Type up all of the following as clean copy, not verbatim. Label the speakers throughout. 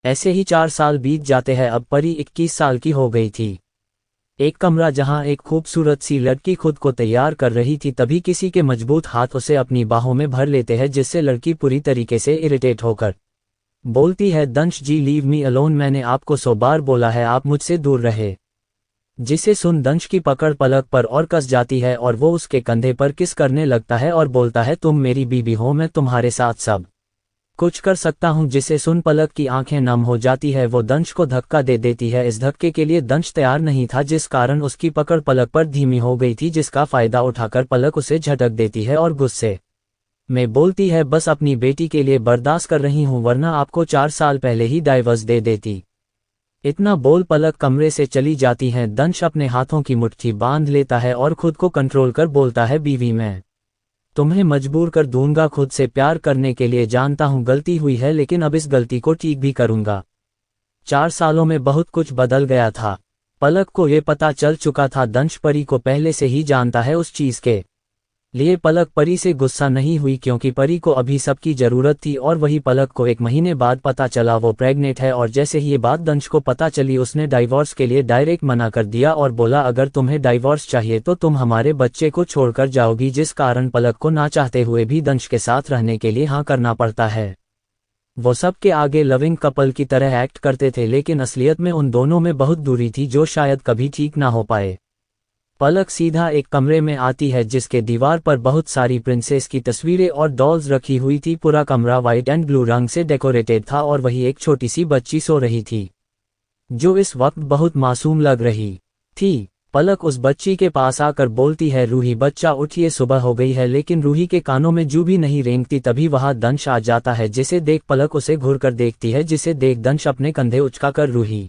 Speaker 1: ऐसे ही 4 साल बीत जाते हैं। अब परी 21 साल की हो गई थी। एक कमरा जहां एक खूबसूरत सी लड़की खुद को तैयार कर रही थी, तभी किसी के मजबूत हाथ उसे अपनी बाहों में भर लेते हैं, जिससे लड़की पूरी तरीके से इरिटेट होकर बोलती है, दंश जी लीव मी अलोन, मैंने आपको 100 बार बोला है आप मुझसे दूर रहे। जिसे सुन दंश की पकड़ पलक पर और कस जाती है और वो उसके कंधे पर किस करने लगता है और बोलता है, तुम मेरी बीबी हो, मैं तुम्हारे साथ सब कुछ कर सकता हूं। जिसे सुन पलक की आंखें नम हो जाती है, वो दंश को धक्का दे देती है। इस धक्के के लिए दंश तैयार नहीं था, जिस कारण उसकी पकड़ पलक पर धीमी हो गई थी, जिसका फायदा उठाकर पलक उसे झटक देती है और गुस्से में बोलती है, बस अपनी बेटी के लिए बर्दाश्त कर रही हूं, वरना आपको 4 साल पहले ही डाइवर्स दे देती। इतना बोल पलक कमरे से चली जाती हैं। दंश अपने हाथों की मुट्ठी बांध लेता है और खुद को कंट्रोल कर बोलता है, बीवी मैं तुम्हें मजबूर कर दूंगा, खुद से प्यार करने के लिए जानता हूं गलती हुई है, लेकिन अब इस गलती को ठीक भी करूंगा। 4 सालों में बहुत कुछ बदल गया था। पलक को ये पता चल चुका था, दंश परी को पहले से ही जानता है। उस चीज के लिए पलक परी से गुस्सा नहीं हुई, क्योंकि परी को अभी सबकी जरूरत थी। और वही पलक को 1 महीने बाद पता चला वो प्रेग्नेंट है, और जैसे ही ये बात दंश को पता चली, उसने डाइवोर्स के लिए डायरेक्ट मना कर दिया और बोला, अगर तुम्हें डाइवोर्स चाहिए तो तुम हमारे बच्चे को छोड़कर जाओगी। जिस कारण पलक को ना चाहते हुए भी दंश के साथ रहने के लिए हाँ करना पड़ता है। वो सबके आगे लविंग कपल की तरह एक्ट करते थे, लेकिन असलियत में उन दोनों में बहुत दूरी थी, जो शायद कभी ठीक ना हो पाए। पलक सीधा एक कमरे में आती है, जिसके दीवार पर बहुत सारी प्रिंसेस की तस्वीरें और डॉल्स रखी हुई थी। पूरा कमरा वाइट एंड ब्लू रंग से डेकोरेटेड था और वही एक छोटी सी बच्ची सो रही थी, जो इस वक्त बहुत मासूम लग रही थी। पलक उस बच्ची के पास आकर बोलती है, रूही बच्चा उठिए, सुबह हो गई है। लेकिन रूही के कानों में जू भी नहीं रेंगती, तभी वहां दंश आ जाता है, जिसे देख पलक उसे घूरकर देखती है, जिसे देख दंश अपने कंधे उचकाकर रूही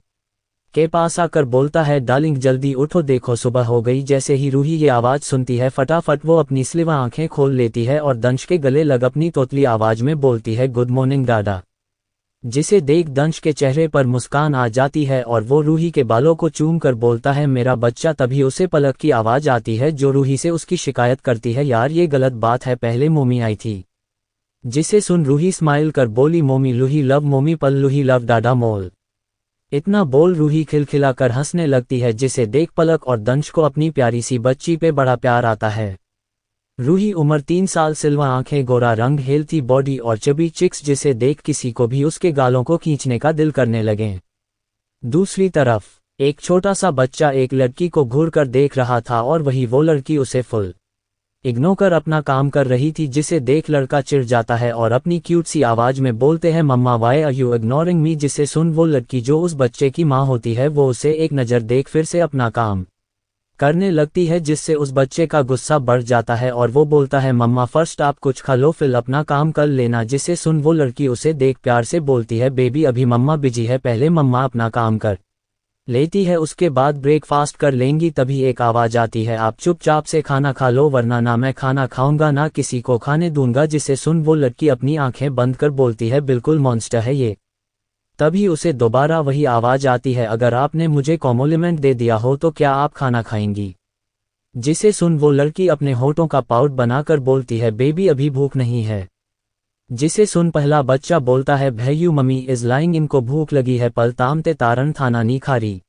Speaker 1: के पास आकर बोलता है, डार्लिंग जल्दी उठो, देखो सुबह हो गई। जैसे ही रूही ये आवाज सुनती है, फटाफट वो अपनी स्लिवा आंखें खोल लेती है और दंश के गले लग अपनी तोतली आवाज में बोलती है, गुड मॉर्निंग दादा। जिसे देख दंश के चेहरे पर मुस्कान आ जाती है और वो रूही के बालों को चूम कर बोलता है, मेरा बच्चा। तभी उसे पलक की आवाज आती है, जो रूही से उसकी शिकायत करती है, यार ये गलत बात है, पहले मोमी आई थी। जिसे सुन रूही स्माइल कर बोली, मोमी लूही लव मोमी पल लूही लव डाडा मोल। इतना बोल रूही खिलखिलाकर हंसने लगती है, जिसे देख पलक और दंश को अपनी प्यारी सी बच्ची पे बड़ा प्यार आता है। रूही उम्र 3 साल, सिल्वा आंखें, गोरा रंग, हेल्थी बॉडी और चबी चिक्स, जिसे देख किसी को भी उसके गालों को खींचने का दिल करने लगे। दूसरी तरफ एक छोटा सा बच्चा एक लड़की को घूर कर देख रहा था और वही वो लड़की उसे फुल इग्नोर कर अपना काम कर रही थी, जिसे देख लड़का चिढ़ जाता है और अपनी क्यूट सी आवाज में बोलते हैं, mamma why are you ignoring me. जिसे सुन वो लड़की, जो उस बच्चे की माँ होती है, वो उसे एक नज़र देख फिर से अपना काम करने लगती है, जिससे उस बच्चे का गुस्सा बढ़ जाता है और वो बोलता है, मम्मा फर्स्ट आप कुछ खा लो, फिर अपना काम कर लेना। जिसे सुन वो लड़की उसे देख प्यार से बोलती है, बेबी अभी मम्मा बिजी है, पहले मम्मा अपना काम कर लेती है, उसके बाद ब्रेकफास्ट कर लेंगी। तभी एक आवाज आती है, आप चुपचाप से खाना खा लो, वरना ना मैं खाना खाऊंगा ना किसी को खाने दूंगा। जिसे सुन वो लड़की अपनी आंखें बंद कर बोलती है, बिल्कुल मॉन्स्टर है ये। तभी उसे दोबारा वही आवाज आती है, अगर आपने मुझे कॉम्प्लीमेंट दे दिया हो तो क्या आप खाना खाएंगी। जिसे सुन वो लड़की अपने होठों का पाउट बनाकर बोलती है, बेबी अभी भूख नहीं है। जिसे सुन पहला बच्चा बोलता है, भैयू मम्मी इज लाइंग, इनको भूख लगी है, पल तामते तारन थाना नी खारी।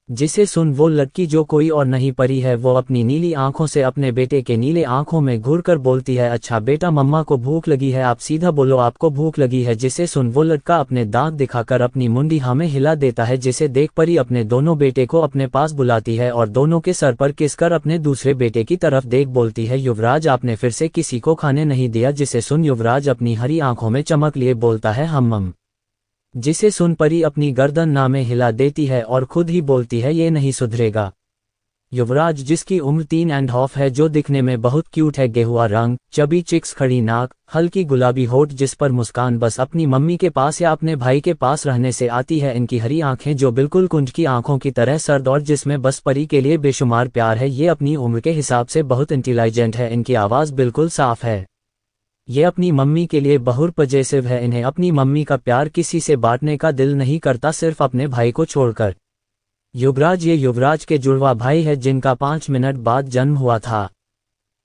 Speaker 1: जिसे सुन वो लड़की, जो कोई और नहीं परी है, वो अपनी नीली आंखों से अपने बेटे के नीले आंखों में घूरकर बोलती है, अच्छा बेटा मम्मा को भूख लगी है, आप सीधा बोलो आपको भूख लगी है। जिसे सुन वो लड़का अपने दांत दिखाकर अपनी मुंडी हाँ में हिला देता है, जिसे देख परी अपने दोनों बेटे को अपने पास बुलाती है और दोनों के सर पर किस कर अपने दूसरे बेटे की तरफ देख बोलती है, युवराज आपने फिर से किसी को खाने नहीं दिया। जिसे सुन युवराज अपनी हरी आंखों में चमक लिए बोलता है, हम। जिसे सुन परी अपनी गर्दन ना में हिला देती है और खुद ही बोलती है, ये नहीं सुधरेगा। युवराज, जिसकी उम्र 3.5 है, जो दिखने में बहुत क्यूट है, गेहुआ रंग, चबी चिक्स, खड़ी नाक, हल्की गुलाबी होठ, जिस पर मुस्कान बस अपनी मम्मी के पास या अपने भाई के पास रहने से आती है, इनकी हरी आंखें जो बिल्कुल कुंज की आंखों की तरह सर्द और जिसमें बस परी के लिए बेशुमार प्यार है, ये अपनी उम्र के हिसाब से बहुत इंटेलिजेंट है, इनकी आवाज़ बिल्कुल साफ है, ये अपनी मम्मी के लिए बहुत पजेसिव है, इन्हें अपनी मम्मी का प्यार किसी से बांटने का दिल नहीं करता, सिर्फ अपने भाई को छोड़कर। युवराज, ये युवराज के जुड़वा भाई है, जिनका 5 मिनट बाद जन्म हुआ था।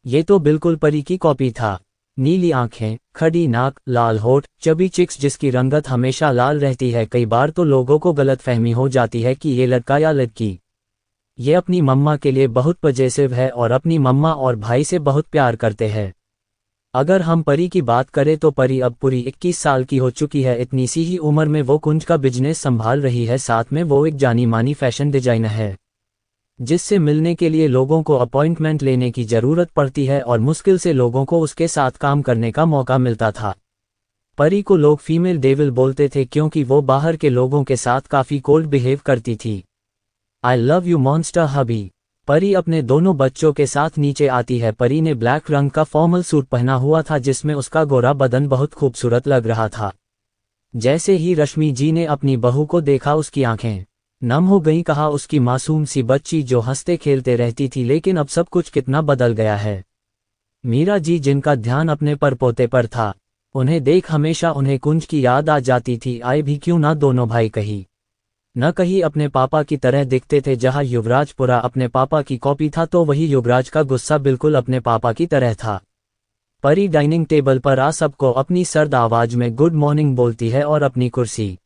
Speaker 1: ये तो बिल्कुल परी की कॉपी था। नीली आंखें, खड़ी नाक, लाल होठ, चबी चिक्स जिसकी रंगत हमेशा लाल रहती है। कई बार तो लोगों को गलतफहमी हो जाती है कि ये लड़का या लड़की। ये अपनी मम्मा के लिए बहुत पजेसिव है और अपनी मम्मा और भाई से बहुत प्यार करते हैं। अगर हम परी की बात करें तो परी अब पूरी 21 साल की हो चुकी है। इतनी सी ही उम्र में वो कुंज का बिजनेस संभाल रही है, साथ में वो एक जानी मानी फैशन डिजाइनर है जिससे मिलने के लिए लोगों को अपॉइंटमेंट लेने की जरूरत पड़ती है और मुश्किल से लोगों को उसके साथ काम करने का मौका मिलता था। परी को लोग फीमेल डेविल बोलते थे क्योंकि वो बाहर के लोगों के साथ काफी कोल्ड बिहेव करती थी। आई लव यू मॉन्स्टर हबी। परी अपने दोनों बच्चों के साथ नीचे आती है। परी ने ब्लैक रंग का फॉर्मल सूट पहना हुआ था जिसमें उसका गोरा बदन बहुत खूबसूरत लग रहा था। जैसे ही रश्मि जी ने अपनी बहू को देखा उसकी आंखें नम हो गईं। कहा उसकी मासूम सी बच्ची जो हंसते खेलते रहती थी, लेकिन अब सब कुछ कितना बदल गया है। मीरा जी जिनका ध्यान अपने परपोते पर था, उन्हें देख हमेशा उन्हें कुंज की याद आ जाती थी। आए भी क्यों ना दोनों भाई कहीं न कहीं अपने पापा की तरह दिखते थे। जहां युवराज पुरा अपने पापा की कॉपी था तो वही युवराज का गुस्सा बिल्कुल अपने पापा की तरह था। परी डाइनिंग टेबल पर आ सबको अपनी सर्द आवाज में गुड मॉर्निंग बोलती है और अपनी कुर्सी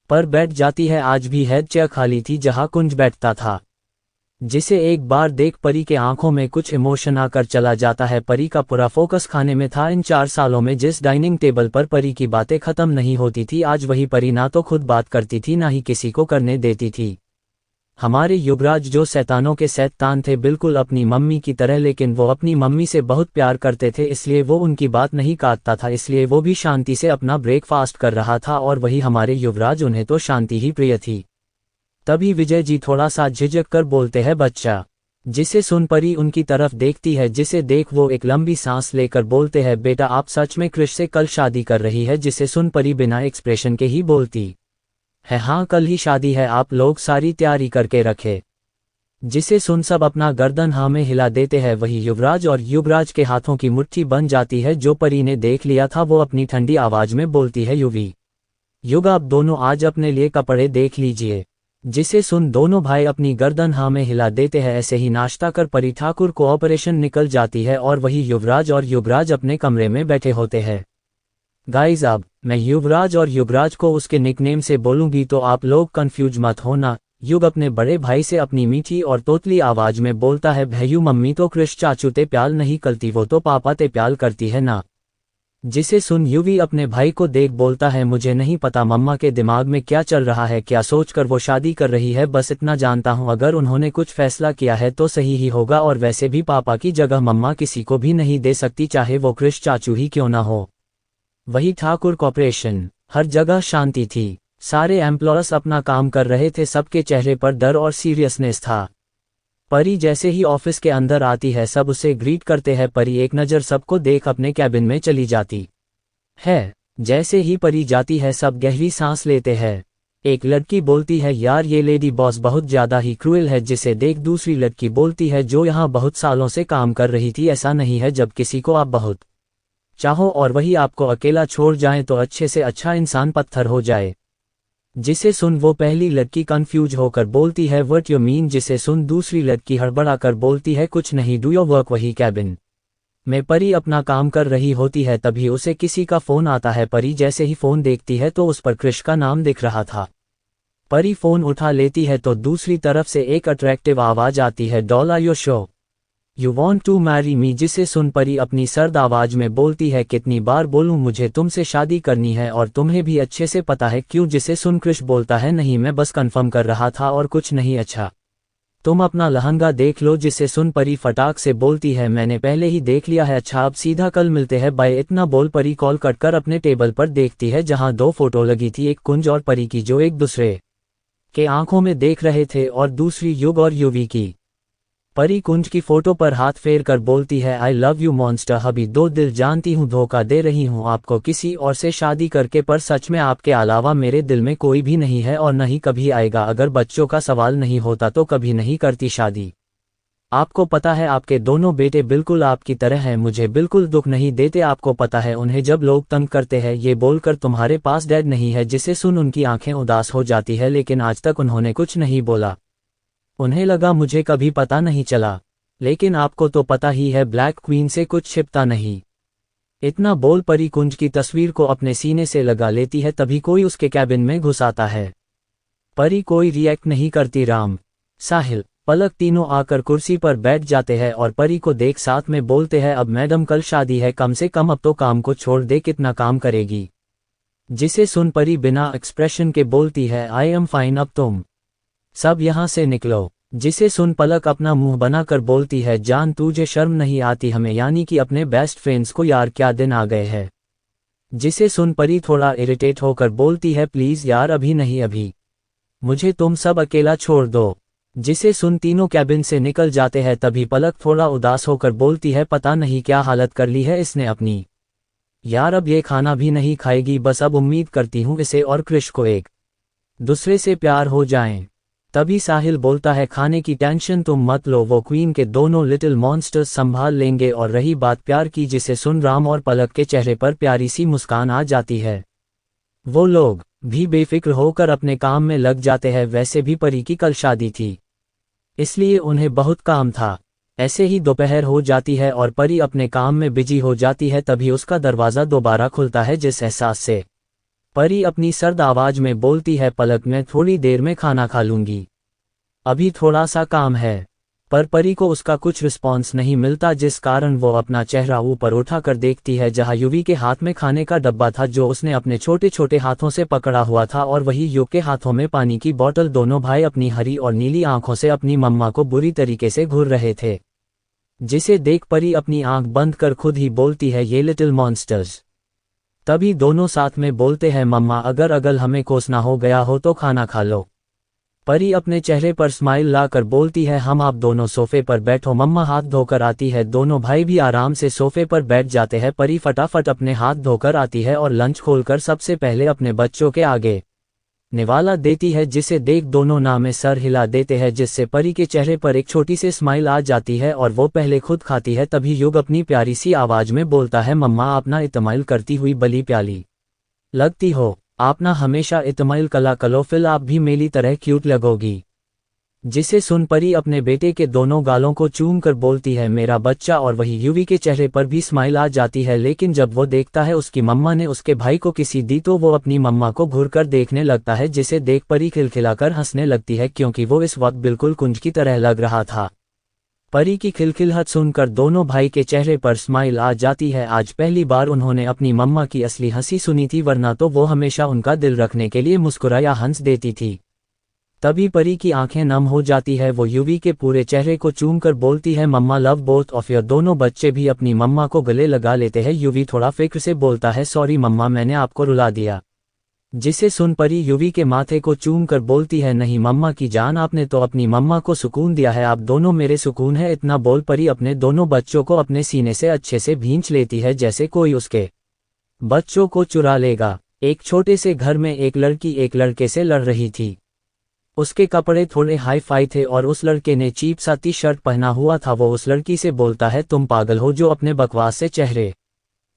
Speaker 1: पर बैठ जाती है। आज भी हेड चेयर खाली थी जहां कुंज बैठता था, जिसे एक बार देख परी के आंखों में कुछ इमोशन आकर चला जाता है। परी का पूरा फोकस खाने में था। इन 4 सालों में जिस डाइनिंग टेबल पर परी की बातें खत्म नहीं होती थी, आज वही परी ना तो खुद बात करती थी ना ही किसी को करने देती थी। हमारे युवराज जो शैतानों के शैतान थे, बिल्कुल अपनी मम्मी की तरह, लेकिन वो अपनी मम्मी से बहुत प्यार करते थे इसलिए वो उनकी बात नहीं काटता था, इसलिए वो भी शांति से अपना ब्रेकफास्ट कर रहा था। और वही हमारे युवराज, उन्हें तो शांति ही प्रिय थी। तभी विजय जी थोड़ा सा झिझक कर बोलते हैं बच्चा, जिसे सुन परी उनकी तरफ देखती है, जिसे देख वो एक लंबी सांस लेकर बोलते हैं बेटा आप सच में क्रिश से कल शादी कर रही है। जिसे सुन परी बिना एक्सप्रेशन के ही बोलती है हाँ कल ही शादी है, आप लोग सारी तैयारी करके रखे। जिसे सुन सब अपना गर्दन हाँ में हिला देते हैं। वही युवराज, और युवराज के हाथों की मुट्ठी बन जाती है। जो परी ने देख लिया था वो अपनी ठंडी आवाज में बोलती है युवी युग आप दोनों आज अपने लिए कपड़े देख लीजिए। जिसे सुन दोनों भाई अपनी गर्दन हाँ में हिला देते हैं। ऐसे ही नाश्ता कर परी ठाकुर को ऑपरेशन निकल जाती है और वही युवराज और युवराज अपने कमरे में बैठे होते हैं। गाइज अब मैं युवराज और युवराज को उसके निकनेम से बोलूंगी तो आप लोग कंफ्यूज मत होना। युग अपने बड़े भाई से अपनी मीठी और तोतली आवाज में बोलता है भैयू मम्मी तो क्रिश चाचू ते प्याल नहीं करती, वो तो पापा ते प्याल करती है ना। जिसे सुन युवी अपने भाई को देख बोलता है मुझे नहीं पता मम्मा के दिमाग में क्या चल रहा है, क्या सोचकर वो शादी कर रही है, बस इतना जानता हूँ अगर उन्होंने कुछ फैसला किया है तो सही ही होगा। और वैसे भी पापा की जगह मम्मा किसी को भी नहीं दे सकती, चाहे वो क्रिश चाचू ही क्यों ना हो। वही ठाकुर कॉर्पोरेशन, हर जगह शांति थी। सारे एम्प्लॉयर्स अपना काम कर रहे थे, सबके चेहरे पर डर और सीरियसनेस था। परी जैसे ही ऑफिस के अंदर आती है सब उसे ग्रीट करते हैं। परी एक नज़र सबको देख अपने कैबिन में चली जाती है। जैसे ही परी जाती है सब गहरी सांस लेते हैं। एक लड़की बोलती है यार ये लेडी बॉस बहुत ज्यादा ही क्रूएल है। जिसे देख दूसरी लड़की बोलती है जो यहाँ बहुत सालों से काम कर रही थी, ऐसा नहीं है जब किसी को आप बहुत चाहो और वही आपको अकेला छोड़ जाए तो अच्छे से अच्छा इंसान पत्थर हो जाए। जिसे सुन वो पहली लड़की कंफ्यूज होकर बोलती है व्हाट यू मीन। जिसे सुन दूसरी लड़की हड़बड़ा कर बोलती है कुछ नहीं, डू योर वर्क। वही कैबिन में परी अपना काम कर रही होती है, तभी उसे किसी का फोन आता है। परी जैसे ही फोन देखती है तो उस पर क्रिश का नाम दिख रहा था। परी फोन उठा लेती है तो दूसरी तरफ से एक अट्रैक्टिव आवाज आती है doll are you sure you want to marry me. जिसे सुन परी अपनी सर्द आवाज में बोलती है कितनी बार बोलूं मुझे तुमसे शादी करनी है और तुम्हें भी अच्छे से पता है क्यों। जिसे सुन क्रिश बोलता है नहीं मैं बस कंफर्म कर रहा था और कुछ नहीं, अच्छा तुम अपना लहंगा देख लो। जिसे सुन परी फटाक से बोलती है मैंने पहले ही देख लिया है, अच्छा अब सीधा कल मिलते हैं बाय। इतना बोल परी कॉल कट कर अपने टेबल पर देखती है जहां 2 फोटो लगी थी, एक कुंज और परी की जो एक दूसरे के आंखों में देख रहे थे और दूसरी युग और युवी की। परी कुंज की फोटो पर हाथ फेर कर बोलती है आई लव यू मॉन्स्टर हबी, 2 दिल जानती हूँ धोखा दे रही हूँ आपको किसी और से शादी करके, पर सच में आपके अलावा मेरे दिल में कोई भी नहीं है और नहीं कभी आएगा। अगर बच्चों का सवाल नहीं होता तो कभी नहीं करती शादी। आपको पता है आपके दोनों बेटे बिल्कुल आपकी तरह हैं, मुझे बिल्कुल दुख नहीं देते। आपको पता है उन्हें जब लोग तंग करते हैं ये बोलकर तुम्हारे पास डैड नहीं है। जिसे सुन उनकी आंखें उदास हो जाती है, लेकिन आज तक उन्होंने कुछ नहीं बोला। उन्हें लगा मुझे कभी पता नहीं चला, लेकिन आपको तो पता ही है ब्लैक क्वीन से कुछ छिपता नहीं। इतना बोल परी कुंज की तस्वीर को अपने सीने से लगा लेती है, तभी कोई उसके कैबिन में घुस आता है। परी कोई रिएक्ट नहीं करती। राम, साहिल, पलक तीनों आकर कुर्सी पर बैठ जाते हैं और परी को देख साथ में बोलते हैं, अब मैडम कल शादी है, कम से कम अब तो काम को छोड़ दे, कितना काम करेगी। जिसे सुन परी बिना एक्सप्रेशन के बोलती है, आई एम फाइन, अब तुम सब यहाँ से निकलो। जिसे सुन पलक अपना मुंह बनाकर बोलती है, जान तुझे शर्म नहीं आती हमें, यानी कि अपने बेस्ट फ्रेंड्स को, यार क्या दिन आ गए हैं। जिसे सुन परी थोड़ा इरिटेट होकर बोलती है, प्लीज यार अभी नहीं, अभी मुझे तुम सब अकेला छोड़ दो। जिसे सुन तीनों कैबिन से निकल जाते हैं, तभी पलक थोड़ा उदास होकर बोलती है, पता नहीं क्या हालत कर ली है इसने अपनी, यार अब ये खाना भी नहीं खाएगी, बस अब उम्मीद करती हूँ इसे और क्रिश को एक दूसरे से प्यार हो जाएं। तभी साहिल बोलता है, खाने की टेंशन तुम मत लो, वो क्वीन के दोनों लिटिल मॉन्स्टर्स संभाल लेंगे। और रही बात प्यार की, जिसे सुन राम और पलक के चेहरे पर प्यारी सी मुस्कान आ जाती है। वो लोग भी बेफिक्र होकर अपने काम में लग जाते हैं। वैसे भी परी की कल शादी थी, इसलिए उन्हें बहुत काम था। ऐसे ही दोपहर हो जाती है और परी अपने काम में बिजी हो जाती है, तभी उसका दरवाज़ा दोबारा खुलता है। जिस एहसास से परी अपनी सर्द आवाज में बोलती है, पलक मैं थोड़ी देर में खाना खा लूंगी, अभी थोड़ा सा काम है। पर परी को उसका कुछ रिस्पॉन्स नहीं मिलता, जिस कारण वो अपना चेहरा ऊपर उठाकर देखती है, जहां युवी के हाथ में खाने का डब्बा था जो उसने अपने छोटे छोटे हाथों से पकड़ा हुआ था, और वही युव के हाथों में पानी की बोतल। दोनों भाई अपनी हरी और नीली आंखों से अपनी मम्मा को बुरी तरीके से घूर रहे थे। जिसे देख परी अपनी आंख बंद कर खुद ही बोलती है, ये लिटिल मॉन्स्टर्स। तभी दोनों साथ में बोलते हैं, मम्मा अगर अगल हमें कोसना हो गया हो तो खाना खा लो। परी अपने चेहरे पर स्माइल लाकर बोलती है, हम आप दोनों सोफे पर बैठो। मम्मा हाथ धोकर आती है, दोनों भाई भी आराम से सोफे पर बैठ जाते हैं। परी फटाफट अपने हाथ धोकर आती है और लंच खोलकर सबसे पहले अपने बच्चों के आगे निवाला देती है। जिसे देख दोनों ना में सर हिला देते हैं, जिससे परी के चेहरे पर एक छोटी सी स्माइल आ जाती है और वो पहले खुद खाती है। तभी युग अपनी प्यारी सी आवाज में बोलता है, मम्मा आप ना इतमाइल करती हुई बली प्याली लगती हो, आप ना हमेशा इतमाइल कला कलो, फिर आप भी मेरी तरह क्यूट लगोगी। जिसे सुन परी अपने बेटे के दोनों गालों को चूम कर बोलती है, मेरा बच्चा। और वही युवी के चेहरे पर भी स्माइल आ जाती है, लेकिन जब वो देखता है उसकी मम्मा ने उसके भाई को किसी दी, तो वो अपनी मम्मा को घूरकर देखने लगता है। जिसे देख परी खिलखिलाकर हंसने लगती है, क्योंकि वो इस वक्त बिल्कुल कुंज की तरह लग रहा था। परी की खिलखिलाहट सुनकर दोनों भाई के चेहरे पर स्माइल आ जाती है। आज पहली बार उन्होंने अपनी मम्मा की असली हंसी सुनी थी, वरना तो वो हमेशा उनका दिल रखने के लिए मुस्कुरा या हंस देती थी। तभी परी की आंखें नम हो जाती है, वो युवी के पूरे चेहरे को चूमकर बोलती है, मम्मा लव बोथ ऑफ योर। दोनों बच्चे भी अपनी मम्मा को गले लगा लेते हैं। युवी थोड़ा फिक्र से बोलता है, सॉरी मम्मा मैंने आपको रुला दिया। जिसे सुन परी युवी के माथे को चूम कर बोलती है, नहीं मम्मा की जान, आपने तो अपनी मम्मा को सुकून दिया है, आप दोनों मेरे सुकून है। इतना बोल परी अपने दोनों बच्चों को अपने सीने से अच्छे से भींच लेती है, जैसे कोई उसके बच्चों को चुरा लेगा। एक छोटे से घर में एक लड़की एक लड़के से लड़ रही थी। उसके कपड़े थोड़े हाई फाई थे और उस लड़के ने चीप सा टी शर्ट पहना हुआ था। वो उस लड़की से बोलता है, तुम पागल हो जो अपने बकवास से चेहरे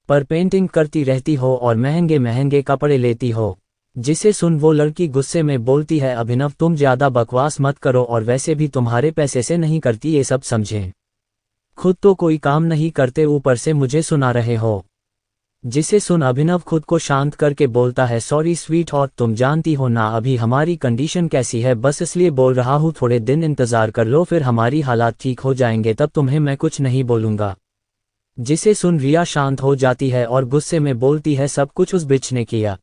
Speaker 1: पर पेंटिंग करती रहती हो और महंगे महंगे कपड़े लेती हो। जिसे सुन वो लड़की गुस्से में बोलती है, अभिनव तुम ज्यादा बकवास मत करो, और वैसे भी तुम्हारे पैसे से नहीं करती ये सब, समझे? खुद तो कोई काम नहीं करते, ऊपर से मुझे सुना रहे हो। जिसे सुन अभिनव खुद को शांत करके बोलता है, सॉरी स्वीट हॉट, तुम जानती हो ना अभी हमारी कंडीशन कैसी है, बस इसलिए बोल रहा हूँ, थोड़े दिन इंतजार कर लो, फिर हमारी हालात ठीक हो जाएंगे, तब तुम्हें मैं कुछ नहीं बोलूँगा। जिसे सुन रिया शांत हो जाती है और गुस्से में बोलती है, सब कुछ उस बिच ने किया,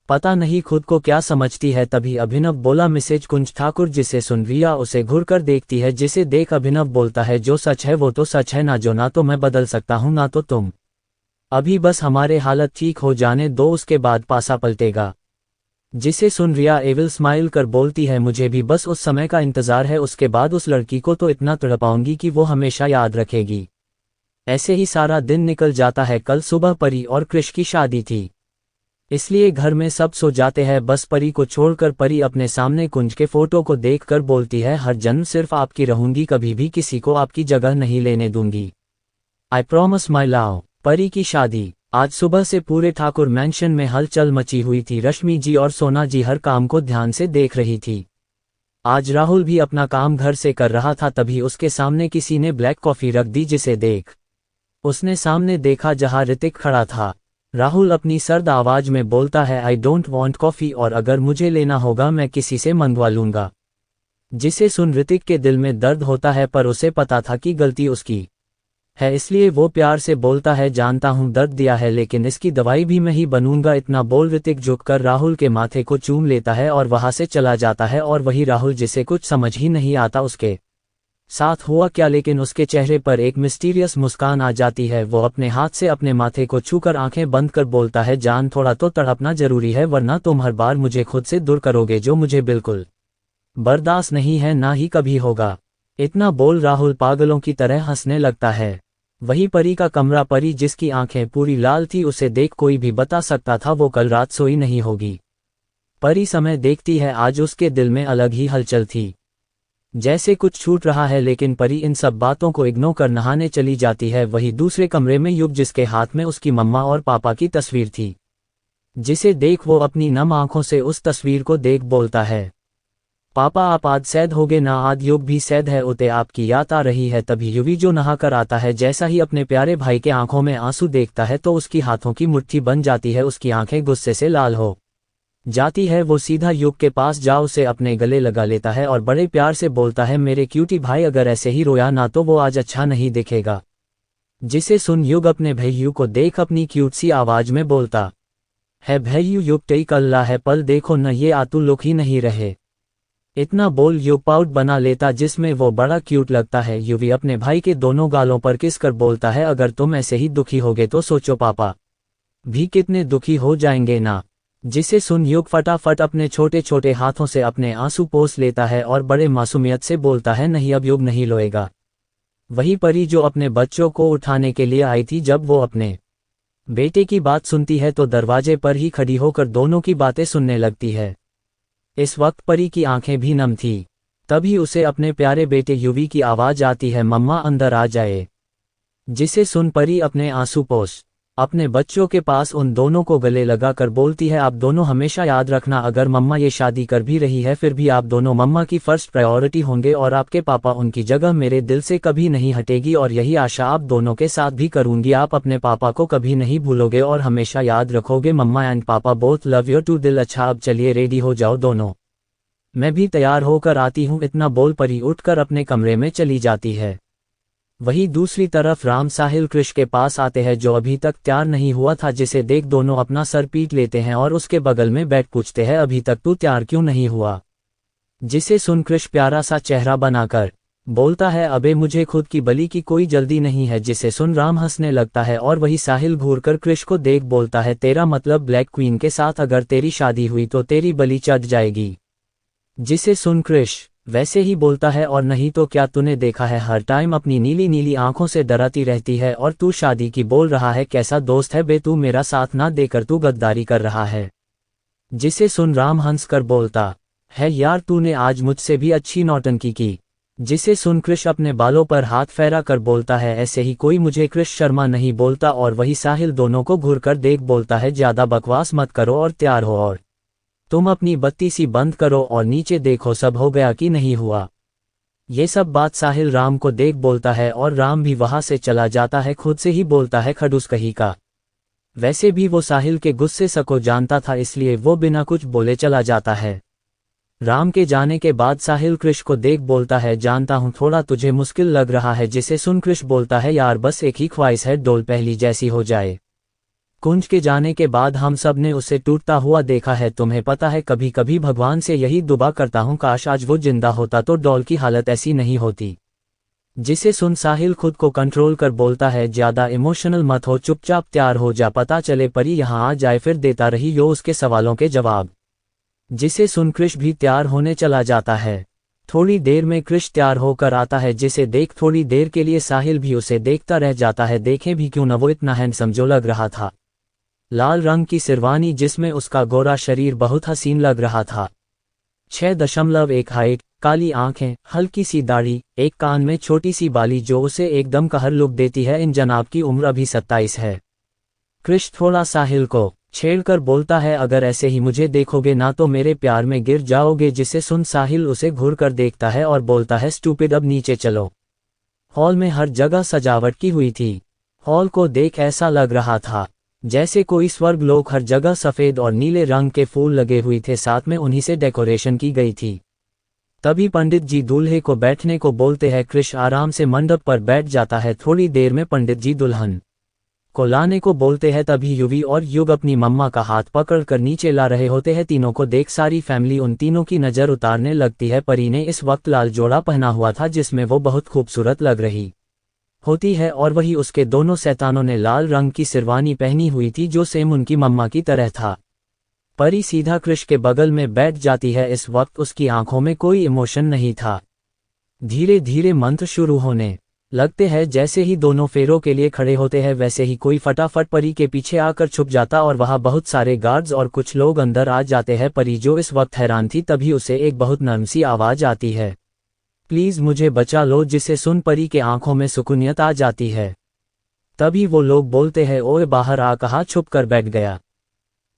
Speaker 1: पता नहीं खुद को क्या समझती है। तभी अभिनव बोला, मिसेज कुंज ठाकुर। जिसे सुन रिया उसे घूरकर देखती है। जिसे देख अभिनव बोलता है, जो सच है वो तो सच है ना, जो ना तो मैं बदल सकता हूँ ना तो तुम, अभी बस हमारे हालत ठीक हो जाने दो, उसके बाद पासा पलटेगा। जिसे सुन रिया एविल स्माइल कर बोलती है, मुझे भी बस उस समय का इंतजार है, उसके बाद उस लड़की को तो इतना तड़पाऊंगी कि वो हमेशा याद रखेगी। ऐसे ही सारा दिन निकल जाता है। कल सुबह परी और क्रिश की शादी थी, इसलिए घर में सब सो जाते हैं, बस परी को छोड़कर। परी अपने सामने कुंज के फोटो को देखकर बोलती है, हर जन्म सिर्फ आपकी रहूंगी, कभी भी किसी को आपकी जगह नहीं लेने दूंगी, आई प्रॉमिस माई लव। परी की शादी आज सुबह से पूरे ठाकुर मैंशन में हलचल मची हुई थी। रश्मि जी और सोना जी हर काम को ध्यान से देख रही थी। आज राहुल भी अपना काम घर से कर रहा था, तभी उसके सामने किसी ने ब्लैक कॉफी रख दी। जिसे देख उसने सामने देखा जहां ऋतिक खड़ा था। राहुल अपनी सर्द आवाज में बोलता है, आई डोंट वांट कॉफ़ी, और अगर मुझे लेना होगा मैं किसी से मंगवा लूंगा। जिसे सुन ऋतिक के दिल में दर्द होता है, पर उसे पता था कि गलती उसकी है, इसलिए वो प्यार से बोलता है, जानता हूँ दर्द दिया है, लेकिन इसकी दवाई भी मैं ही बनूंगा। इतना बोल ऋतिक झुककर राहुल के माथे को चूम लेता है और वहां से चला जाता है। और वही राहुल जिसे कुछ समझ ही नहीं आता उसके साथ हुआ क्या, लेकिन उसके चेहरे पर एक मिस्टीरियस मुस्कान आ जाती है। वो अपने हाथ से अपने माथे को छूकर आंखें बंद कर बोलता है, जान, थोड़ा तो तड़पना जरूरी है, वरना तुम हर बार मुझे खुद से दूर करोगे, जो मुझे बिल्कुल बर्दाश्त नहीं है, ना ही कभी होगा। इतना बोल राहुल पागलों की तरह हंसने लगता है। वही परी का कमरा, परी जिसकी आंखें पूरी लाल थी, उसे देख कोई भी बता सकता था वो कल रात सोई नहीं होगी। परी समय देखती है, आज उसके दिल में अलग ही हलचल थी, जैसे कुछ छूट रहा है, लेकिन परी इन सब बातों को इग्नोर कर नहाने चली जाती है। वही दूसरे कमरे में युग, जिसके हाथ में उसकी मम्मा और पापा की तस्वीर थी, जिसे देख वो अपनी नम आंखों से उस तस्वीर को देख बोलता है, पापा आप आज सैद होगे ना। आज युग भी सैद है, उते आपकी याद आ रही है। तभी युवी जो नहा कर आता है, जैसा ही अपने प्यारे भाई के आंखों में आंसू देखता है तो उसकी हाथों की मुट्ठी बन जाती है, उसकी आंखें गुस्से से लाल हो जाती है। वो सीधा युग के पास जा उसे अपने गले लगा लेता है और बड़े प्यार से बोलता है, मेरे क्यूटी भाई, अगर ऐसे ही रोया ना तो वो आज अच्छा नहीं दिखेगा। जिसे सुन युग अपने भैयू को देख अपनी क्यूट सी आवाज में बोलता है, भैयू युग टई कल्ला है, पल देखो न ये आतू लुक ही नहीं रहे। इतना बोल युग पाउट बना लेता, जिसमें वो बड़ा क्यूट लगता है। युवी अपने भाई के दोनों गालों पर किस कर बोलता है, अगर तुम ऐसे ही दुखी होगे तो सोचो पापा भी कितने दुखी हो जाएंगे ना। जिसे सुन युग फटाफट अपने छोटे छोटे हाथों से अपने आंसू पोंछ लेता है और बड़े मासूमियत से बोलता है, नहीं अब युग नहीं रोएगा। वही परी जो अपने बच्चों को उठाने के लिए आई थी, जब वो अपने बेटे की बात सुनती है तो दरवाजे पर ही खड़ी होकर दोनों की बातें सुनने लगती है। इस वक्त परी की आंखें भी नम थी। तभी उसे अपने प्यारे बेटे युवी की आवाज आती है, मम्मा अंदर आ जाए। जिसे सुन परी अपने आंसू पोंछ अपने बच्चों के पास उन दोनों को गले लगाकर बोलती है, आप दोनों हमेशा याद रखना, अगर मम्मा ये शादी कर भी रही है फिर भी आप दोनों मम्मा की फर्स्ट प्रायोरिटी होंगे और आपके पापा उनकी जगह मेरे दिल से कभी नहीं हटेगी, और यही आशा आप दोनों के साथ भी करूंगी। आप अपने पापा को कभी नहीं भूलोगे और हमेशा याद रखोगे। मम्मा एंड पापा बोथ लव यू टू दिल। अच्छा अब चलिए रेडी हो जाओ दोनों, मैं भी तैयार होकर आती हूँ। इतना बोल परी उठकर अपने कमरे में चली जाती है। वहीं दूसरी तरफ राम साहिल कृष के पास आते हैं, जो अभी तक तैयार नहीं हुआ था। जिसे देख दोनों अपना सर पीट लेते हैं और उसके बगल में बैठ पूछते हैं, अभी तक तू तैयार क्यों नहीं हुआ। जिसे सुन कृष प्यारा सा चेहरा बनाकर बोलता है, अबे मुझे खुद की बलि की कोई जल्दी नहीं है। जिसे सुन राम हंसने लगता है और वही साहिल घूरकर कृष को देख बोलता है, तेरा मतलब ब्लैक क्वीन के साथ अगर तेरी शादी हुई तो तेरी बलि चढ़ जाएगी। जिसे सुन कृष वैसे ही बोलता है, और नहीं तो क्या, तूने देखा है हर टाइम अपनी नीली नीली आंखों से डराती रहती है और तू शादी की बोल रहा है, कैसा दोस्त है बे तू, मेरा साथ ना देकर तू गद्दारी कर रहा है। जिसे सुन राम हंस कर बोलता है, यार तूने आज मुझसे भी अच्छी नौटंकी की। जिसे सुन कृष अपने बालों पर हाथ फेरा कर बोलता है, ऐसे ही कोई मुझे कृष शर्मा नहीं बोलता। और वही साहिल दोनों को घूर कर देख बोलता है, ज्यादा बकवास मत करो और तैयार हो, और तुम अपनी बत्ती सी बंद करो और नीचे देखो सब हो गया कि नहीं हुआ। ये सब बात साहिल राम को देख बोलता है और राम भी वहां से चला जाता है। खुद से ही बोलता है, खडूस कहीं का। वैसे भी वो साहिल के गुस्से को जानता था, इसलिए वो बिना कुछ बोले चला जाता है। राम के जाने के बाद साहिल कृष को देख बोलता है, जानता हूँ थोड़ा तुझे मुश्किल लग रहा है। जिसे सुन कृष बोलता है, यार बस एक ही ख्वाहिश है, डोल पहली जैसी हो जाए। कुंज के जाने के बाद हम सब ने उसे टूटता हुआ देखा है, तुम्हें पता है कभी कभी भगवान से यही दुआ करता हूँ, काश आज वो जिंदा होता तो डॉल की हालत ऐसी नहीं होती। जिसे सुन साहिल खुद को कंट्रोल कर बोलता है, ज्यादा इमोशनल मत हो, चुपचाप तैयार हो जा, पता चले परी यहाँ आ जाए फिर देता रही यो उसके सवालों के जवाब। जिसे सुन कृष भी तैयार होने चला जाता है। थोड़ी देर में कृष तैयार होकर आता है, जिसे देख थोड़ी देर के लिए साहिल भी उसे देखता रह जाता है, देखे भी क्यों न वो इतना हैंडसम जो लग रहा था। लाल रंग की सिरवानी जिसमें उसका गोरा शरीर बहुत हसीन लग रहा था। 6.1 हाइट, काली आंखें, हल्की सी दाढ़ी, एक कान में छोटी सी बाली जो उसे एकदम कहर लुक देती है। इन जनाब की उम्र अभी 27 है। कृष थोड़ा साहिल को छेड़कर बोलता है, अगर ऐसे ही मुझे देखोगे ना तो मेरे प्यार में गिर जाओगे। जिसे सुन साहिल उसे घूर कर देखता है और बोलता है, स्टूपिड अब नीचे चलो। हॉल में हर जगह सजावट की हुई थी। हॉल को देख ऐसा लग रहा था जैसे कोई स्वर्गलोक, हर जगह सफ़ेद और नीले रंग के फूल लगे हुए थे, साथ में उन्हीं से डेकोरेशन की गई थी। तभी पंडित जी दूल्हे को बैठने को बोलते हैं। कृष आराम से मंडप पर बैठ जाता है। थोड़ी देर में पंडित जी दुल्हन को लाने को बोलते हैं। तभी युवी और युग अपनी मम्मा का हाथ पकड़कर नीचे ला रहे होते हैं। तीनों को देख सारी फैमिली उन तीनों की नज़र उतारने लगती है। परी ने इस वक्त लाल जोड़ा पहना हुआ था जिसमें वो बहुत खूबसूरत लग रही होती है, और वही उसके दोनों शैतानों ने लाल रंग की शेरवानी पहनी हुई थी जो सेम उनकी मम्मा की तरह था। परी सीधा कृष के बगल में बैठ जाती है। इस वक्त उसकी आंखों में कोई इमोशन नहीं था। धीरे धीरे मंत्र शुरू होने लगते हैं। जैसे ही दोनों फेरों के लिए खड़े होते हैं वैसे ही कोई फटाफट परी के पीछे आकर छुप जाता और वहां बहुत सारे गार्ड्स और कुछ लोग अंदर आ जाते हैं। परी जो इस वक्त हैरान थी, तभी उसे एक बहुत नर्म सी आवाज आती है, प्लीज मुझे बचा लो, जिसे सुन परी के आंखों में सुकूनियत आ जाती है। तभी वो लोग बोलते हैं, ओए बाहर आ, कहाँ छुप कर बैठ गया,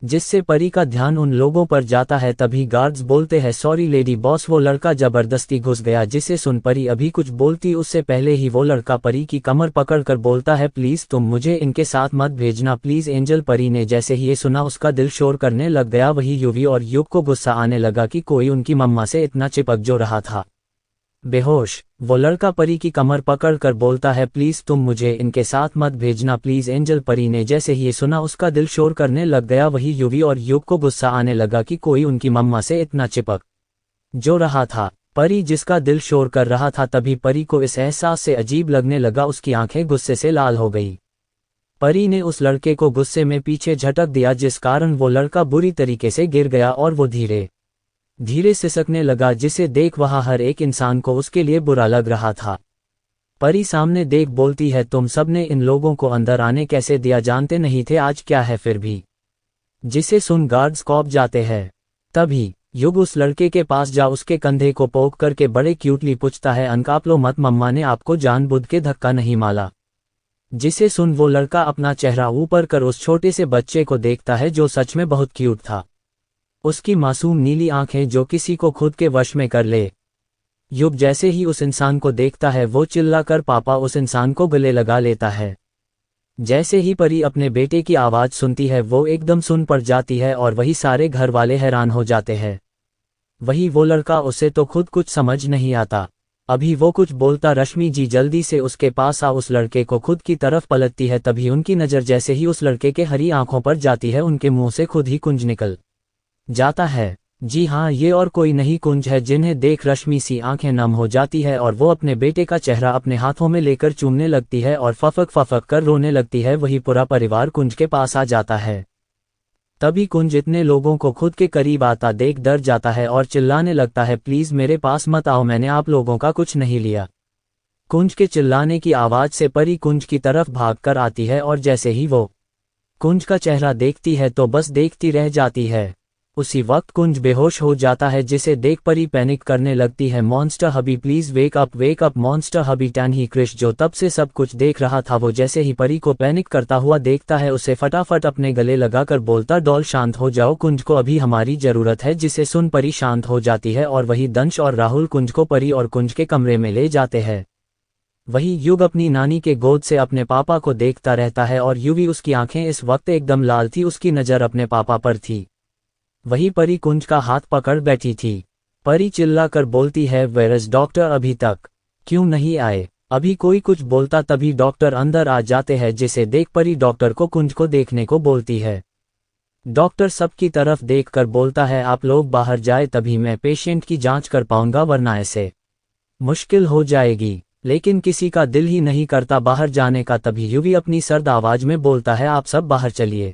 Speaker 1: जिससे परी का ध्यान उन लोगों पर जाता है। तभी गार्ड्स बोलते हैं, सॉरी लेडी बॉस, वो लड़का जबरदस्ती घुस गया। जिसे सुन परी अभी कुछ बोलती उससे पहले ही वो लड़का परी की कमर पकड़कर बोलता है, प्लीज तुम मुझे इनके साथ मत भेजना प्लीज एंजल। परी ने जैसे ही ये सुना उसका दिल शोर करने लग गया। वही युवी और युग को गुस्सा आने लगा कि कोई उनकी मम्मा से इतना चिपक जो रहा था। बेहोश वो लड़का परी की कमर पकड़कर बोलता है, प्लीज तुम मुझे इनके साथ मत भेजना प्लीज एंजल। परी ने जैसे ही ये सुना उसका दिल शोर करने लग गया। वही युवी और युग को गुस्सा आने लगा कि कोई उनकी मम्मा से इतना चिपक जो रहा था। परी जिसका दिल शोर कर रहा था। तभी परी को इस एहसास से अजीब लगने लगा। उसकी आंखें गुस्से से लाल हो गई। परी ने उस लड़के को गुस्से में पीछे झटक दिया, जिस कारण वो लड़का बुरी तरीके से गिर गया और वो धीरे धीरे सिसकने लगा, जिसे देख वहां हर एक इंसान को उसके लिए बुरा लग रहा था। परी सामने देख बोलती है, तुम सबने इन लोगों को अंदर आने कैसे दिया, जानते नहीं थे आज क्या है फिर भी। जिसे सुन गार्ड्स कौप जाते हैं। तभी युग उस लड़के के पास जा उसके कंधे को पोक करके बड़े क्यूटली पूछता है, अनकाप लो मत, मम्मा ने आपको जानबूझ के धक्का नहीं मारा। जिसे सुन वो लड़का अपना चेहरा ऊपर कर उस छोटे से बच्चे को देखता है जो सच में बहुत क्यूट था। उसकी मासूम नीली आंखें जो किसी को खुद के वश में कर ले। युग जैसे ही उस इंसान को देखता है वो चिल्लाकर पापा उस इंसान को गले लगा लेता है। जैसे ही परी अपने बेटे की आवाज सुनती है वो एकदम सुन पड़ जाती है और वही सारे घर वाले हैरान हो जाते हैं। वही वो लड़का, उसे तो खुद कुछ समझ नहीं आता। अभी वो कुछ बोलता, रश्मि जी जल्दी से उसके पास आ, उस लड़के को खुद की तरफ पलटती है। तभी उनकी नज़र जैसे ही उस लड़के के हरी आंखों पर जाती है उनके मुंह से खुद ही कुंज निकल जाता है। जी हाँ, ये और कोई नहीं कुंज है, जिन्हें देख रश्मि सी आंखें नम हो जाती है और वो अपने बेटे का चेहरा अपने हाथों में लेकर चूमने लगती है और फफक फफक कर रोने लगती है। वही पूरा परिवार कुंज के पास आ जाता है। तभी कुंज इतने लोगों को खुद के करीब आता देख डर जाता है और चिल्लाने लगता है, प्लीज मेरे पास मत आओ, मैंने आप लोगों का कुछ नहीं लिया। कुंज के चिल्लाने की आवाज से परी कुंज की तरफ भाग कर आती है और जैसे ही वो कुंज का चेहरा देखती है तो बस देखती रह जाती है। उसी वक्त कुंज बेहोश हो जाता है, जिसे देख परी पैनिक करने लगती है, monster hubby please wake up monster hubby. टैन ही क्रिश जो तब से सब कुछ देख रहा था, वो जैसे ही परी को पैनिक करता हुआ देखता है उसे फटाफट अपने गले लगाकर बोलता, डॉल शांत हो जाओ, कुंज को अभी हमारी जरूरत है। जिसे सुन परी शांत हो जाती है और वही दंश और राहुल कुंज को परी और कुंज के कमरे में ले जाते हैं। वही युग अपनी नानी के गोद से अपने पापा को देखता रहता है और युवी उसकी आंखें इस वक्त एकदम लाल थी, उसकी नज़र अपने पापा पर थी। वही परी कुंज का हाथ पकड़ बैठी थी। परी चिल्ला कर बोलती है, वेयर इज डॉक्टर, अभी तक क्यों नहीं आए। अभी कोई कुछ बोलता तभी डॉक्टर अंदर आ जाते हैं, जिसे देख परी डॉक्टर को कुंज को देखने को बोलती है। डॉक्टर सबकी तरफ देखकर बोलता है, आप लोग बाहर जाए तभी मैं पेशेंट की जांच कर पाऊंगा, वरना ऐसे मुश्किल हो जाएगी। लेकिन किसी का दिल ही नहीं करता बाहर जाने का। तभी युवी अपनी सर्द आवाज में बोलता है, आप सब बाहर चलिए।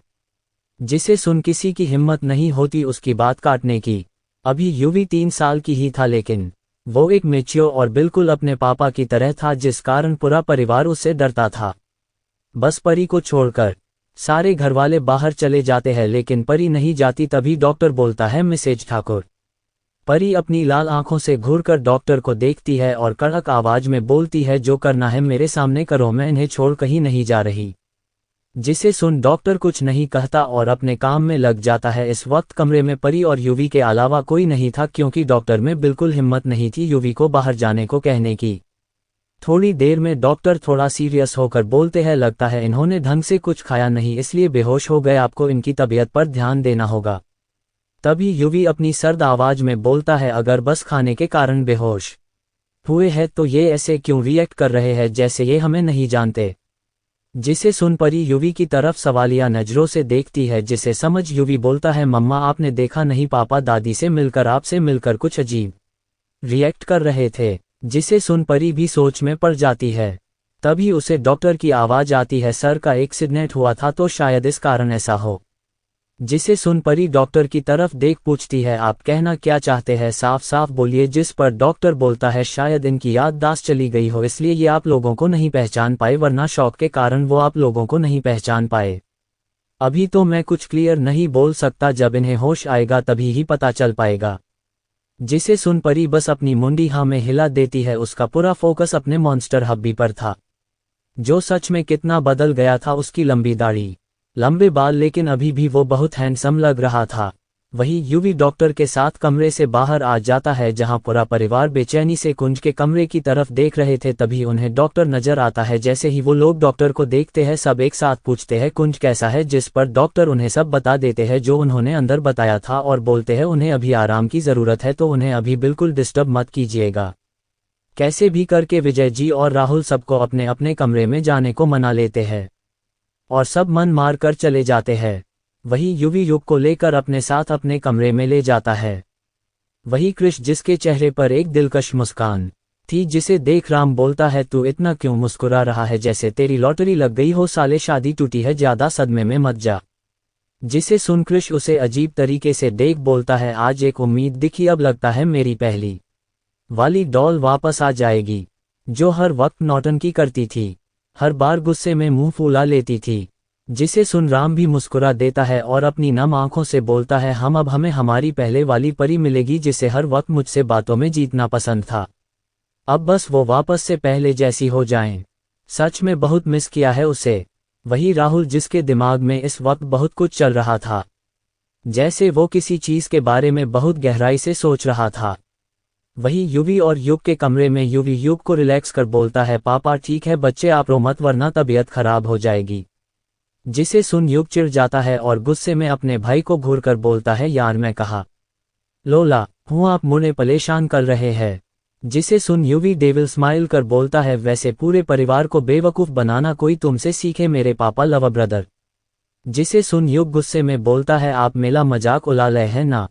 Speaker 1: जिसे सुन किसी की हिम्मत नहीं होती उसकी बात काटने की। अभी युवी 3 साल की ही था, लेकिन वो एक मैच्योर और बिल्कुल अपने पापा की तरह था, जिस कारण पूरा परिवार उससे डरता था। बस परी को छोड़कर सारे घरवाले बाहर चले जाते हैं, लेकिन परी नहीं जाती। तभी डॉक्टर बोलता है, मिसेज ठाकुर। परी अपनी लाल आंखों से घूरकर डॉक्टर को देखती है और कड़क आवाज में बोलती है, जो करना है मेरे सामने करो, मैं इन्हें छोड़ कहीं नहीं जा रही। जिसे सुन डॉक्टर कुछ नहीं कहता और अपने काम में लग जाता है। इस वक्त कमरे में परी और युवी के अलावा कोई नहीं था, क्योंकि डॉक्टर में बिल्कुल हिम्मत नहीं थी युवी को बाहर जाने को कहने की। थोड़ी देर में डॉक्टर थोड़ा सीरियस होकर बोलते हैं, लगता है इन्होंने ढंग से कुछ खाया नहीं इसलिए बेहोश हो गए, आपको इनकी तबीयत पर ध्यान देना होगा। तभी युवी अपनी सर्द आवाज में बोलता है, अगर बस खाने के कारण बेहोश हुए हैं तो ये ऐसे क्यों रिएक्ट कर रहे हैं जैसे ये हमें नहीं जानते। जिसे सुन परी युवी की तरफ सवालिया नजरों से देखती है, जिसे समझ युवी बोलता है, मम्मा आपने देखा नहीं पापा दादी से मिलकर आपसे मिलकर कुछ अजीब रिएक्ट कर रहे थे। जिसे सुन परी भी सोच में पड़ जाती है। तभी उसे डॉक्टर की आवाज आती है, सर का एक्सीडेंट हुआ था तो शायद इस कारण ऐसा हो। जिसे सुन परी डॉक्टर की तरफ देख पूछती है, आप कहना क्या चाहते हैं, साफ साफ बोलिए। जिस पर डॉक्टर बोलता है, शायद इनकी याददाश्त चली गई हो इसलिए ये आप लोगों को नहीं पहचान पाए, वरना शौक के कारण वो आप लोगों को नहीं पहचान पाए। अभी तो मैं कुछ क्लियर नहीं बोल सकता, जब इन्हें होश आएगा तभी ही पता चल पाएगा। जिसे सुन परी बस अपनी मुंडी हाँ में हिला देती है, उसका पूरा फोकस अपने मॉन्स्टर हब्बी पर था, जो सच में कितना बदल गया था। उसकी लंबी दाढ़ी, लंबे बाल, लेकिन अभी भी वो बहुत हैंडसम लग रहा था। वही युवी डॉक्टर के साथ कमरे से बाहर आ जाता है, जहां पूरा परिवार बेचैनी से कुंज के कमरे की तरफ देख रहे थे। तभी उन्हें डॉक्टर नजर आता है। जैसे ही वो लोग डॉक्टर को देखते हैं, सब एक साथ पूछते हैं कुंज कैसा है, जिस पर डॉक्टर उन्हें सब बता देते हैं जो उन्होंने अंदर बताया था, और बोलते हैं उन्हें अभी आराम की जरूरत है तो उन्हें अभी बिल्कुल डिस्टर्ब मत कीजिएगा। कैसे भी करके विजय जी और राहुल सबको अपने अपने कमरे में जाने को मना लेते हैं और सब मन मार कर चले जाते हैं। वही युवी युग को लेकर अपने साथ अपने कमरे में ले जाता है। वही कृष, जिसके चेहरे पर एक दिलकश मुस्कान थी, जिसे देख राम बोलता है, तू इतना क्यों मुस्कुरा रहा है, जैसे तेरी लॉटरी लग गई हो साले, शादी टूटी है, ज्यादा सदमे में मत जा। जिसे सुन कृष उसे अजीब तरीके से देख बोलता है, आज एक उम्मीद दिखी, अब लगता है मेरी पहली वाली डॉल वापस आ जाएगी, जो हर वक्त नौटंकी करती थी, हर बार गुस्से में मुंह फूला लेती थी। जिसे सुन राम भी मुस्कुरा देता है और अपनी नम आंखों से बोलता है, अब हमें हमारी पहले वाली परी मिलेगी, जिसे हर वक्त मुझसे बातों में जीतना पसंद था। अब बस वो वापस से पहले जैसी हो जाएं। सच में बहुत मिस किया है उसे। वही राहुल, जिसके दिमाग में इस वक्त बहुत कुछ चल रहा था, जैसे वो किसी चीज के बारे में बहुत गहराई से सोच रहा था। वही युवी और युग के कमरे में युवी युग को रिलैक्स कर बोलता है, पापा ठीक है बच्चे, आप रो मत वरना तबीयत खराब हो जाएगी। जिसे सुन युग चिढ़ जाता है और गुस्से में अपने भाई को घूरकर बोलता है, यार मैं कहा लोला हूँ, आप मुझे परेशान कर रहे हैं। जिसे सुन युवी डेविल स्माइल कर बोलता है, वैसे पूरे परिवार को बेवकूफ बनाना कोई तुमसे सीखे मेरे पापा लव ब्रदर। जिसे सुन युग गुस्से में बोलता है, आप मेरा मजाक उड़ा रहे हैं ना।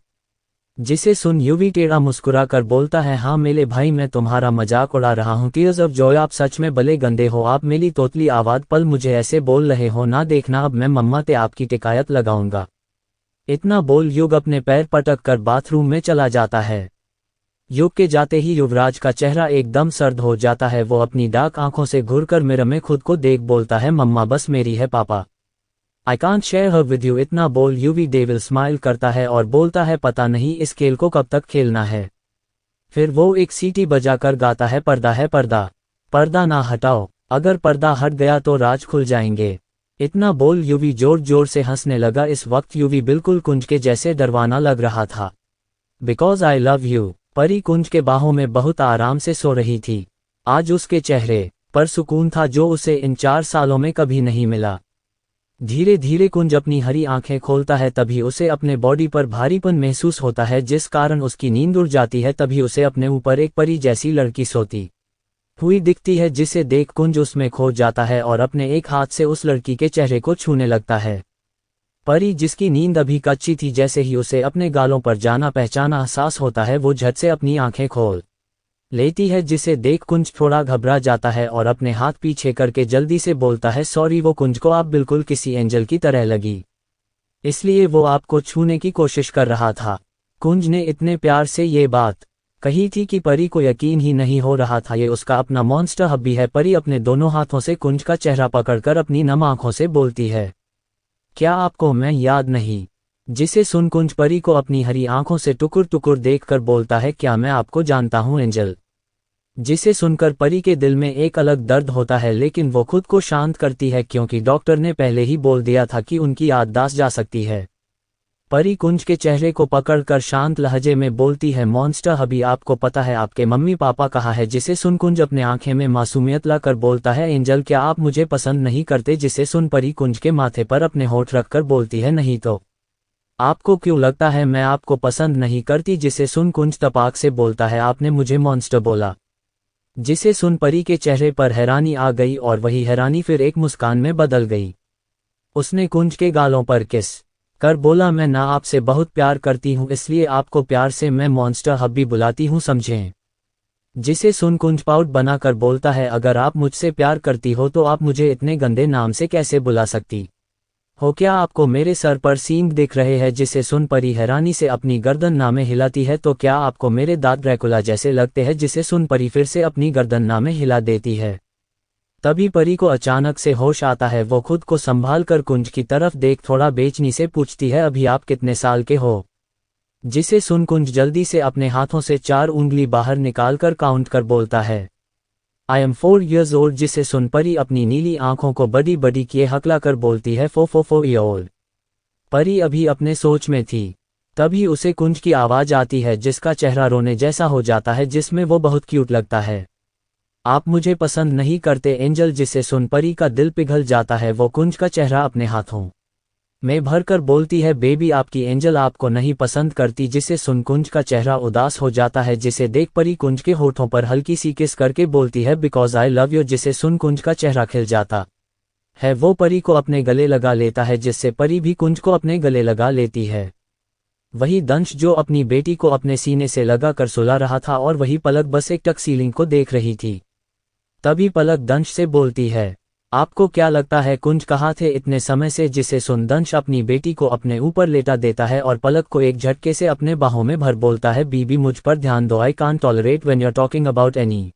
Speaker 1: जिसे सुन युवी टेढ़ा मुस्कुरा कर बोलता है, हाँ मेरे भाई मैं तुम्हारा मजाक उड़ा रहा हूँ, टीयर्स ऑफ जॉय, आप सच में भले गंदे हो, आप मेरी तोतली आवाज पल मुझे ऐसे बोल रहे हो ना, देखना अब मैं मम्मा ते आपकी टिकायत लगाऊंगा। इतना बोल युग अपने पैर पटक कर बाथरूम में चला जाता है। युग के जाते ही युवराज का चेहरा एकदम सर्द हो जाता है। वो अपनी डार्क आंखों से घूरकर मिरर में खुद को देख बोलता है, मम्मा बस मेरी है पापा, I can't share her with you. इतना बोल युवी डेविल स्माइल करता है और बोलता है, पता नहीं इस खेल को कब तक खेलना है। फिर वो एक सीटी बजाकर गाता है, पर्दा है पर्दा, पर्दा ना हटाओ, अगर पर्दा हट गया तो राज खुल जाएंगे। इतना बोल युवी जोर जोर से हंसने लगा। इस वक्त युवी बिल्कुल कुंज के जैसे डरवाना लग रहा था। Because I love you. परी कुंज के बाहों में बहुत आराम से सो रही थी। आज उसके चेहरे पर सुकून था जो उसे इन 4 सालों में कभी नहीं मिला। धीरे धीरे कुंज अपनी हरी आंखें खोलता है, तभी उसे अपने बॉडी पर भारीपन महसूस होता है, जिस कारण उसकी नींद उड़ जाती है। तभी उसे अपने ऊपर एक परी जैसी लड़की सोती हुई दिखती है, जिसे देख कुंज उसमें खो जाता है और अपने एक हाथ से उस लड़की के चेहरे को छूने लगता है। परी, जिसकी नींद अभी कच्ची थी, जैसे ही उसे अपने गालों पर जाना पहचाना एहसास होता है, वो झट से अपनी आंखें खोल लेती है, जिसे देख कुंज थोड़ा घबरा जाता है और अपने हाथ पीछे करके जल्दी से बोलता है, सॉरी। वो कुंज को आप बिल्कुल किसी एंजल की तरह लगी, इसलिए वो आपको छूने की कोशिश कर रहा था। कुंज ने इतने प्यार से ये बात कही थी कि परी को यकीन ही नहीं हो रहा था, ये उसका अपना मॉन्स्टर हब्बी है। परी अपने दोनों हाथों से कुंज का चेहरा पकड़कर अपनी नम आंखों से बोलती है, क्या आपको मैं याद नहीं। जिसे सुन कुंज परी को अपनी हरी आंखों से टुकुर टुकुर देखकर बोलता है, क्या मैं आपको जानता हूँ एंजल। जिसे सुनकर परी के दिल में एक अलग दर्द होता है, लेकिन वो खुद को शांत करती है, क्योंकि डॉक्टर ने पहले ही बोल दिया था कि उनकी याददाश्त जा सकती है। परी कुंज के चेहरे को पकड़कर शांत लहजे में बोलती है, मॉन्स्टर अभी आपको पता है आपके मम्मी पापा कहाँ है? जिसे सुन कुंज अपने आंखें में मासूमियत लाकर बोलता है, एंजल क्या आप मुझे पसंद नहीं करते? जिसे सुन परी कुंज के माथे पर अपने होंठ रखकर बोलती है, नहीं तो आपको क्यों लगता है मैं आपको पसंद नहीं करती? जिसे सुन कुंज तपाक से बोलता है, आपने मुझे मॉन्स्टर बोला। जिसे सुन परी के चेहरे पर हैरानी आ गई और वही हैरानी फिर एक मुस्कान में बदल गई। उसने कुंज के गालों पर किस कर बोला, मैं ना आपसे बहुत प्यार करती हूँ, इसलिए आपको प्यार से मैं मॉन्स्टर हब्बी बुलाती हूँ, समझें? जिसे सुन कुंज पाउट बनाकर बोलता है, अगर आप मुझसे प्यार करती हो तो आप मुझे इतने गंदे नाम से कैसे बुला सकती हो? क्या आपको मेरे सर पर सींग दिख रहे हैं? जिसे सुन परी हैरानी से अपनी गर्दन नामे हिलाती है, तो क्या आपको मेरे दांत ड्रैकुला जैसे लगते हैं? जिसे सुन परी फिर से अपनी गर्दन नामे हिला देती है। तभी परी को अचानक से होश आता है। वो खुद को संभाल कर कुंज की तरफ देख थोड़ा बेचैनी से पूछती है, अभी आप कितने साल के हो? जिसे सुन कुंज जल्दी से अपने हाथों से 4 उंगली बाहर निकालकर काउंट कर बोलता है, आई एम 4 years old। जिसे सुन परी अपनी नीली आंखों को बड़ी बड़ी किए हकला कर बोलती है, 4 year old। परी अभी अपने सोच में थी, तभी उसे कुंज की आवाज आती है, जिसका चेहरा रोने जैसा हो जाता है, जिसमें वो बहुत क्यूट लगता है। आप मुझे पसंद नहीं करते एंजल? जिसे सुन परी का दिल पिघल जाता है। वो कुंज का चेहरा अपने हाथों में भरकर बोलती है, बेबी आपकी एंजल आपको नहीं पसंद करती। जिसे सुन कुंज का चेहरा उदास हो जाता है, जिसे देख परी कुंज के होठों पर हल्की सी किस करके बोलती है, बिकॉज आई लव यू। जिसे सुन कुंज का चेहरा खिल जाता है। वो परी को अपने गले लगा लेता है, जिससे परी भी कुंज को अपने गले लगा लेती है। वही दंश जो अपनी बेटी को अपने सीने से लगा कर सुला रहा था, और वही पलक बस एक टक सीलिंग को देख रही थी। तभी पलक दंश से बोलती है, आपको क्या लगता है कुंज कहाँ थे इतने समय से? जिसे सुन दंश अपनी बेटी को अपने ऊपर लेटा देता है और पलक को एक झटके से अपने बाहों में भर बोलता है, बीबी मुझ पर ध्यान दो, I can't tolerate when you are talking about any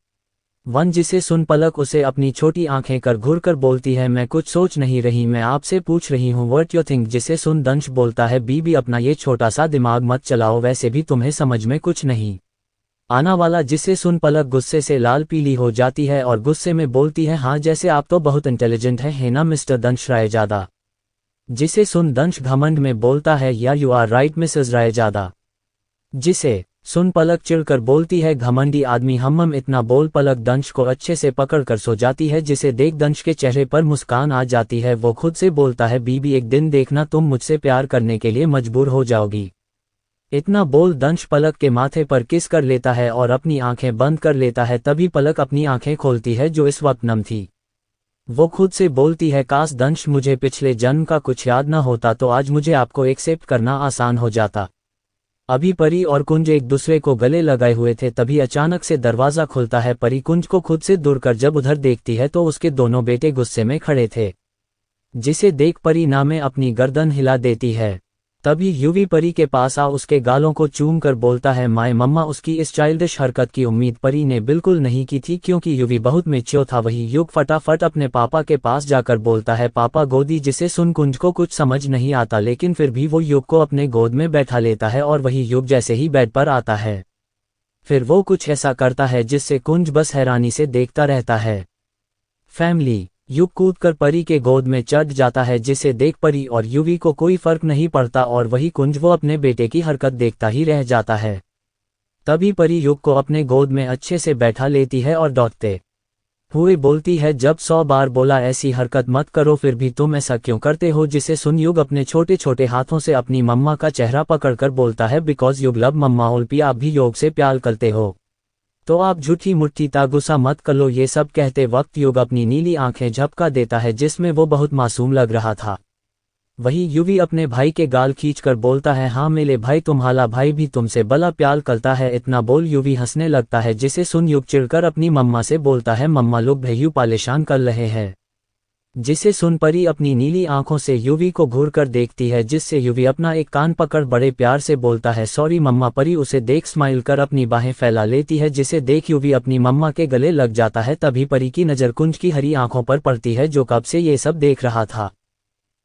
Speaker 1: one. जिसे सुन पलक उसे अपनी छोटी आंखें कर घूर कर बोलती है, मैं कुछ सोच नहीं रही, मैं आपसे पूछ रही हूँ व्हाट यू थिंक। जिसे सुन दंश बोलता है, बीबी अपना ये छोटा सा दिमाग मत चलाओ, वैसे भी तुम्हें समझ में कुछ नहीं आना वाला। जिसे सुन पलक गुस्से से लाल पीली हो जाती है और गुस्से में बोलती है, हाँ जैसे आप तो बहुत इंटेलिजेंट है ना मिस्टर दंश रायजादा। जिसे सुन दंश घमंड में बोलता है, या you are right Mrs Raizada. जिसे सुन पलक चिढ़कर बोलती है, घमंडी आदमी हम इतना बोल। पलक दंश को अच्छे से पकड़कर सो जाती है, जिसे देख दंश के चेहरे पर मुस्कान आ जाती है। वो खुद से बोलता है, बीबी एक दिन देखना तुम मुझसे प्यार करने के लिए मजबूर हो जाओगी। इतना बोल दंश पलक के माथे पर किस कर लेता है और अपनी आंखें बंद कर लेता है। तभी पलक अपनी आंखें खोलती है, जो इस वक्त नम थी। वो खुद से बोलती है, काश दंश मुझे पिछले जन्म का कुछ याद न होता, तो आज मुझे आपको एक्सेप्ट करना आसान हो जाता। अभी परी और कुंज एक दूसरे को गले लगाए हुए थे, तभी अचानक से दरवाजा खुलता है। परी कुंज को खुद से दूर कर जब उधर देखती है, तो उसके दोनों बेटे गुस्से में खड़े थे। जिसे देख परी नामे अपनी गर्दन हिला देती है। तभी युवी परी के पास आ उसके गालों को चूम कर बोलता है, माय मम्मा। उसकी इस चाइल्डिश हरकत की उम्मीद परी ने बिल्कुल नहीं की थी, क्योंकि युवी बहुत मैच्योर था। वही युग फटाफट अपने पापा के पास जाकर बोलता है, पापा गोदी। जिसे सुन कुंज को कुछ समझ नहीं आता, लेकिन फिर भी वो युग को अपने गोद में बैठा लेता है, और वही युग जैसे ही बेड पर आता है, फिर वो कुछ ऐसा करता है जिससे कुंज बस हैरानी से देखता रहता है। फैमिली युग कूदकर परी के गोद में चढ़ जाता है, जिसे देख परी और युवी को कोई फर्क नहीं पड़ता, और वही कुंज वो अपने बेटे की हरकत देखता ही रह जाता है। तभी परी युग को अपने गोद में अच्छे से बैठा लेती है और डॉटते हुए बोलती है, जब 100 बार बोला ऐसी हरकत मत करो, फिर भी तुम ऐसा क्यों करते हो? जिसे सुन युग अपने छोटे छोटे हाथों से अपनी मम्मा का चेहरा पकड़कर बोलता है, बिकॉज युग लव मम्मा ओल्पी। आप भी योग से प्यार करते हो तो आप झूठी मुट्ठी ता गुस्सा मत कर लो। ये सब कहते वक्त युग अपनी नीली आंखें झपका देता है, जिसमें वो बहुत मासूम लग रहा था। वही युवी अपने भाई के गाल खींचकर बोलता है, हाँ मेरे भाई, तुम्हारा भाई भी तुमसे बड़ा प्यार करता है। इतना बोल युवी हंसने लगता है, जिसे सुन युग चिढ़कर अपनी मम्मा से बोलता है, मम्मा लोग भैयू परेशान कर रहे हैं। जिसे सुन परी अपनी नीली आंखों से युवी को घूर कर देखती है, जिससे युवी अपना एक कान पकड़ बड़े प्यार से बोलता है, सॉरी मम्मा। परी उसे देख स्माइल कर अपनी बाहें फैला लेती है, जिसे देख युवी अपनी मम्मा के गले लग जाता है। तभी परी की नज़र कुंज की हरी आंखों पर पड़ती है, जो कब से ये सब देख रहा था।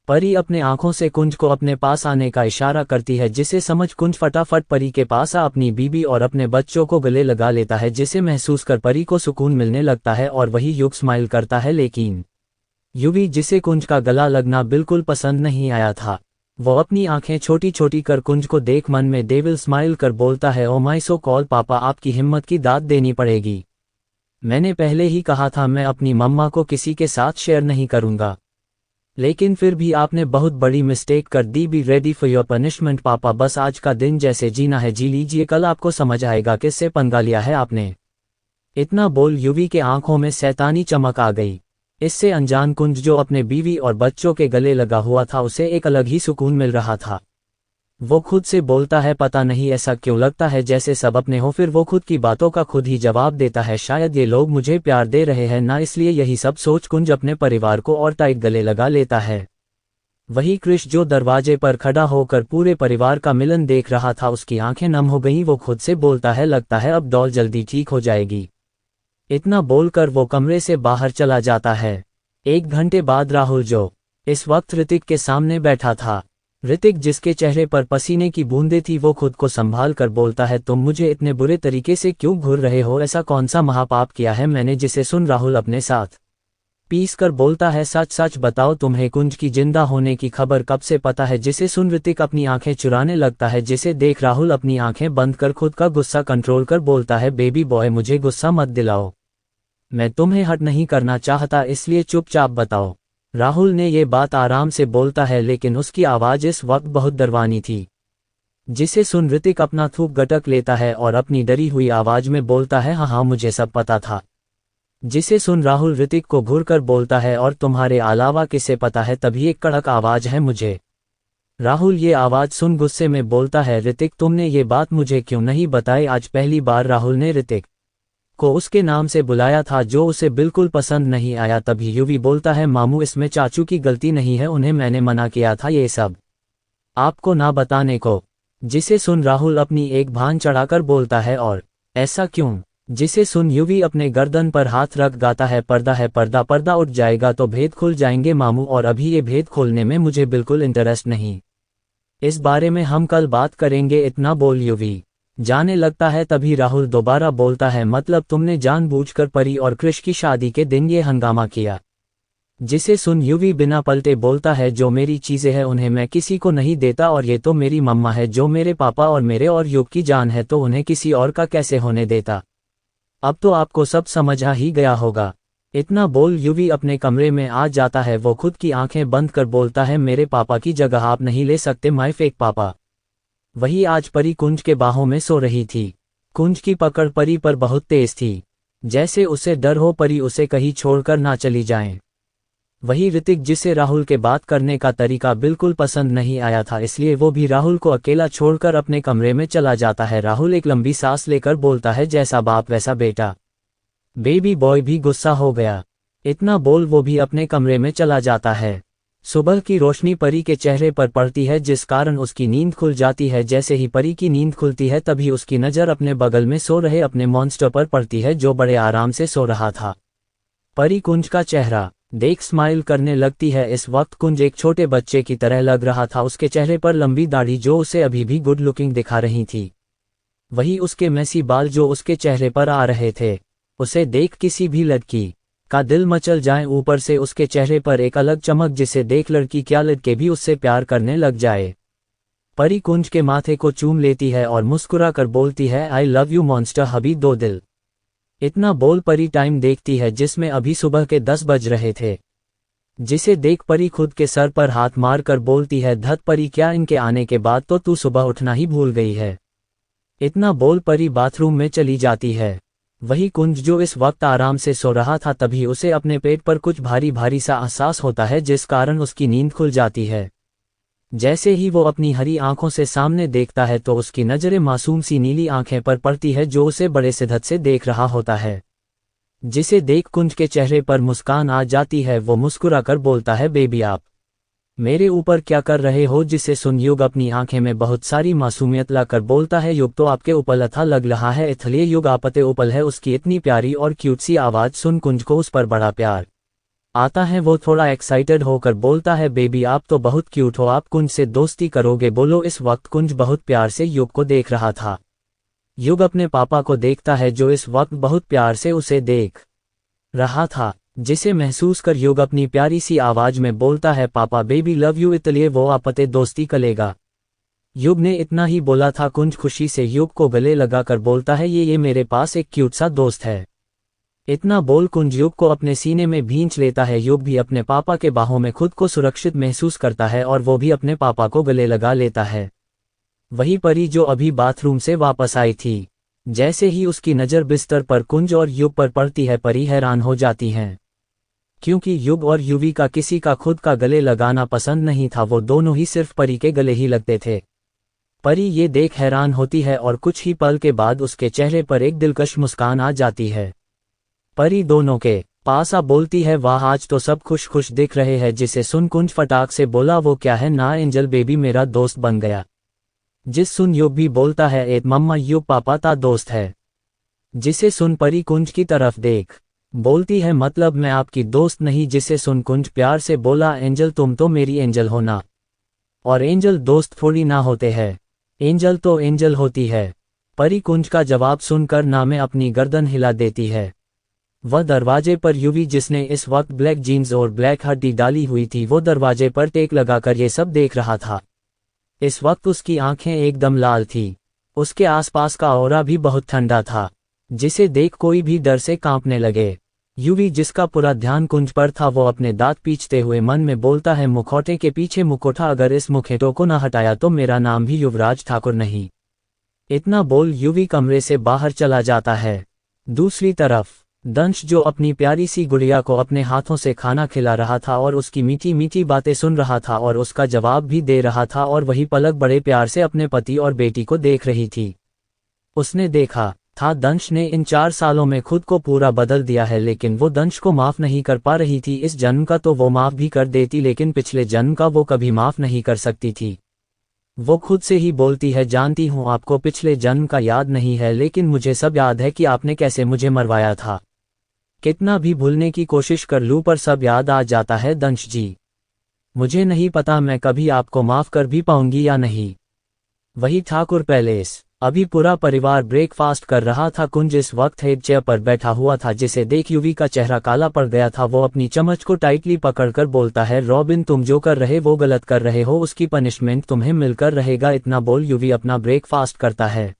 Speaker 1: परी अपने आंखों से कुंज को अपने पास आने का इशारा करती है, जिसे समझ कुंज फटाफट परी के पास आ अपनी बीबी और अपने बच्चों को गले लगा लेता है, जिसे महसूस कर परी को सुकून मिलने लगता है। और वही युग स्माइल करता है, लेकिन युवी जिसे कुंज का गला लगना बिल्कुल पसंद नहीं आया था। वो अपनी आंखें छोटी छोटी कर कुंज को देख मन में डेविल स्माइल कर बोलता है, ओ माय सो कॉल पापा, आपकी हिम्मत की दाद देनी पड़ेगी। मैंने पहले ही कहा था मैं अपनी मम्मा को किसी के साथ शेयर नहीं करूंगा, लेकिन फिर भी आपने बहुत बड़ी मिस्टेक कर दी। Be ready for your punishment papa, बस आज का दिन जैसे जीना है जी लीजिए, कल आपको समझ आएगा किससे पंगा लिया है आपने। इतना बोल युवी के आंखों में शैतानी चमक आ गई। इससे अनजान कुंज जो अपने बीवी और बच्चों के गले लगा हुआ था उसे एक अलग ही सुकून मिल रहा था। वो खुद से बोलता है, पता नहीं ऐसा क्यों लगता है जैसे सब अपने हो। फिर वो खुद की बातों का खुद ही जवाब देता है, शायद ये लोग मुझे प्यार दे रहे हैं ना, इसलिए यही सब सोच कुंज अपने परिवार को और टाइट गले लगा लेता है। वही क्रिश जो दरवाजे पर खड़ा होकर पूरे परिवार का मिलन देख रहा था, उसकी आंखें नम हो गईं। वो खुद से बोलता है, लगता है अब डॉल जल्दी ठीक हो जाएगी। इतना बोलकर वो कमरे से बाहर चला जाता है। 1 घंटे बाद राहुल जो इस वक्त ऋतिक के सामने बैठा था, ऋतिक जिसके चेहरे पर पसीने की बूंदें थी, वो खुद को संभाल कर बोलता है, तुम मुझे इतने बुरे तरीके से क्यों घूर रहे हो? ऐसा कौन सा महापाप किया है मैंने जिसे सुन राहुल अपने साथ पीस कर बोलता है, सच सच बताओ तुम्हें कुंज की जिंदा होने की खबर कब से पता है? जिसे सुन ऋतिक अपनी आंखें चुराने लगता है, जिसे देख राहुल अपनी आंखें बंद कर खुद का गुस्सा कंट्रोल कर बोलता है, बेबी बॉय मुझे गुस्सा मत दिलाओ, मैं तुम्हें हर्ट नहीं करना चाहता, इसलिए चुपचाप बताओ। राहुल ने ये बात आराम से बोलता है, लेकिन उसकी आवाज़ इस वक्त बहुत डरवानी थी। जिसे सुन ऋतिक अपना थूक गटक लेता है और अपनी डरी हुई आवाज़ में बोलता है, हाँ हाँ मुझे सब पता था। जिसे सुन राहुल ऋतिक को घूर कर बोलता है, और तुम्हारे अलावा किसे पता है? तभी एक कड़क आवाज़ है मुझे। राहुल ये आवाज़ सुन गुस्से में बोलता है, ऋतिक तुमने ये बात मुझे क्यों नहीं बताई? आज पहली बार राहुल ने ऋतिक को उसके नाम से बुलाया था जो उसे बिल्कुल पसंद नहीं आया। तभी युवी बोलता है, मामू इसमें चाचू की गलती नहीं है, उन्हें मैंने मना किया था ये सब आपको ना बताने को। जिसे सुन राहुल अपनी एक भान चढ़ाकर बोलता है, और ऐसा क्यों? जिसे सुन युवी अपने गर्दन पर हाथ रख गाता है, पर्दा है पर्दा, पर्दा उठ जाएगा तो भेद खुल जाएंगे मामू, और अभी ये भेद खोलने में मुझे बिल्कुल इंटरेस्ट नहीं, इस बारे में हम कल बात करेंगे। इतना बोल युवी जाने लगता है। तभी राहुल दोबारा बोलता है, मतलब तुमने जानबूझकर परी और क्रिश की शादी के दिन ये हंगामा किया? जिसे सुन युवी बिना पलटे बोलता है, जो मेरी चीजें हैं उन्हें मैं किसी को नहीं देता, और ये तो मेरी मम्मा है जो मेरे पापा और मेरे और युग की जान है, तो उन्हें किसी और का कैसे होने देता? अब तो आपको सब समझ आ ही गया होगा। इतना बोल युवी अपने कमरे में आ जाता है। वो खुद की आंखें बंद कर बोलता है, मेरे पापा की जगह आप नहीं ले सकते माय फेक पापा। वही आज परी कुंज के बाहों में सो रही थी। कुंज की पकड़ परी पर बहुत तेज थी, जैसे उसे डर हो परी उसे कहीं छोड़कर ना चली जाए। वही ऋतिक जिसे राहुल के बात करने का तरीका बिल्कुल पसंद नहीं आया था, इसलिए वो भी राहुल को अकेला छोड़कर अपने कमरे में चला जाता है। राहुल एक लंबी सांस लेकर बोलता है, जैसा बाप वैसा बेटा। बेबी बॉय भी गुस्सा हो गया। इतना बोल वो भी अपने कमरे में चला जाता है। सुबह की रोशनी परी के चेहरे पर पड़ती है, जिस कारण उसकी नींद खुल जाती है। जैसे ही परी की नींद खुलती है तभी उसकी नज़र अपने बगल में सो रहे अपने मॉन्स्टर पर पड़ती है, जो बड़े आराम से सो रहा था। परी कुंज का चेहरा देख स्माइल करने लगती है। इस वक्त कुंज एक छोटे बच्चे की तरह लग रहा था। उसके चेहरे पर लंबी दाढ़ी जो उसे अभी भी गुड लुकिंग दिखा रही थी, वही उसके मैसी बाल जो उसके चेहरे पर आ रहे थे। उसे देख किसी भी लड़की का दिल मचल जाए, ऊपर से उसके चेहरे पर एक अलग चमक जिसे देख लड़की क्या लड़के भी उससे प्यार करने लग जाए। परी कुंज के माथे को चूम लेती है और मुस्कुरा कर बोलती है, आई लव यू मॉन्स्टर हबी 2 दिल। इतना बोल परी टाइम देखती है, जिसमें अभी सुबह के 10 बज रहे थे। जिसे देख परी खुद के सर पर हाथ मार कर बोलती है, धत परी क्या इनके आने के बाद तो तू सुबह उठना ही भूल गई है। इतना बोल परी बाथरूम में चली जाती है। वही कुंज जो इस वक्त आराम से सो रहा था, तभी उसे अपने पेट पर कुछ भारी भारी सा एहसास होता है, जिस कारण उसकी नींद खुल जाती है। जैसे ही वो अपनी हरी आंखों से सामने देखता है तो उसकी नज़रें मासूम सी नीली आंखें पर पड़ती है, जो उसे बड़े शिद्दत से देख रहा होता है। जिसे देख कुंज के चेहरे पर मुस्कान आ जाती है। वो मुस्कुरा कर बोलता है, बेबी आप मेरे ऊपर क्या कर रहे हो? जिसे सुन युग अपनी आंखें में बहुत सारी मासूमियत लाकर बोलता है, युग तो आपके ऊपर अच्छा लग रहा है, इसलिए युग आपते ऊपर है। उसकी इतनी प्यारी और क्यूट सी आवाज़ सुन कुंज को उस पर बड़ा प्यार आता है। वो थोड़ा एक्साइटेड होकर बोलता है, बेबी आप तो बहुत क्यूट हो, आप कुंज से दोस्ती करोगे बोलो? इस वक्त कुंज बहुत प्यार से युग को देख रहा था। युग अपने पापा को देखता है, जो इस वक्त बहुत प्यार से उसे देख रहा था। जिसे महसूस कर युग अपनी प्यारी सी आवाज में बोलता है, पापा बेबी लव यू। इसलिए वो आपते दोस्ती करेगा। युग ने इतना ही बोला था। कुंज खुशी से युग को गले लगाकर बोलता है, ये मेरे पास एक क्यूट सा दोस्त है। इतना बोल कुंज युग को अपने सीने में भींच लेता है। युग भी अपने पापा के बाहों में खुद को सुरक्षित महसूस करता है और वो भी अपने पापा को गले लगा लेता है। वही परी जो अभी बाथरूम से वापस आई थी, जैसे ही उसकी नज़र बिस्तर पर कुंज और युग पर पड़ती है, परी हैरान हो जाती हैं। क्योंकि युग और युवी का किसी का खुद का गले लगाना पसंद नहीं था, वो दोनों ही सिर्फ परी के गले ही लगते थे। परी ये देख हैरान होती है और कुछ ही पल के बाद उसके चेहरे पर एक दिलकश मुस्कान आ जाती है। परी दोनों के पास आ बोलती है, वाह आज तो सब खुश खुश दिख रहे हैं। जिसे सुन कुंज फटाक से बोला, वो क्या है ना एंजल बेबी मेरा दोस्त बन गया। जिस सुन युग भी बोलता है, ए मम्मा युग पापा ता दोस्त है। जिसे सुन परी कुंज की तरफ देख बोलती है, मतलब मैं आपकी दोस्त नहीं। जिसे सुन कुंज प्यार से बोला, एंजल तुम तो मेरी एंजल हो ना, और एंजल दोस्त थोड़ी ना होते हैं, एंजल तो एंजल होती है। परी कुंज का जवाब सुनकर ना में अपनी गर्दन हिला देती है। वह दरवाजे पर युवी, जिसने इस वक्त ब्लैक जीन्स और ब्लैक हड्डी डाली हुई थी, वो दरवाजे पर टेक लगाकर ये सब देख रहा था। इस वक्त उसकी आंखें एकदम लाल थी। उसके आसपास का ऑरा भी बहुत ठंडा था, जिसे देख कोई भी डर से कांपने लगे। युवी, जिसका पूरा ध्यान कुंज पर था, वो अपने दांत पीचते हुए मन में बोलता है, मुखौटे के पीछे मुखौटा, अगर इस मुखौटे को न हटाया तो मेरा नाम भी युवराज ठाकुर नहीं। इतना बोल युवी कमरे से बाहर चला जाता है। दूसरी तरफ दंश, जो अपनी प्यारी सी गुड़िया को अपने हाथों से खाना खिला रहा था और उसकी मीठी मीठी बातें सुन रहा था और उसका जवाब भी दे रहा था, और वही पलक बड़े प्यार से अपने पति और बेटी को देख रही थी। उसने देखा था दंश ने इन 4 सालों में खुद को पूरा बदल दिया है, लेकिन वो दंश को माफ नहीं कर पा रही थी। इस जन्म का तो वो माफ भी कर देती, लेकिन पिछले जन्म का वो कभी माफ नहीं कर सकती थी। वो खुद से ही बोलती है, जानती हूँ आपको पिछले जन्म का याद नहीं है, लेकिन मुझे सब याद है कि आपने कैसे मुझे मरवाया था। कितना भी भूलने की कोशिश कर लूँ पर सब याद आ जाता है दंश जी। मुझे नहीं पता मैं कभी आपको माफ कर भी पाऊंगी या नहीं। वही ठाकुर पैलेस। अभी पूरा परिवार ब्रेकफास्ट कर रहा था। कुंज इस वक्त हेड चेयर पर बैठा हुआ था, जिसे देख युवी का चेहरा काला पड़ गया था। वो अपनी चम्मच को टाइटली पकड़कर बोलता है, रॉबिन तुम जो कर रहे वो गलत कर रहे हो, उसकी पनिशमेंट तुम्हें मिलकर रहेगा। इतना बोल युवी अपना ब्रेकफास्ट करता है।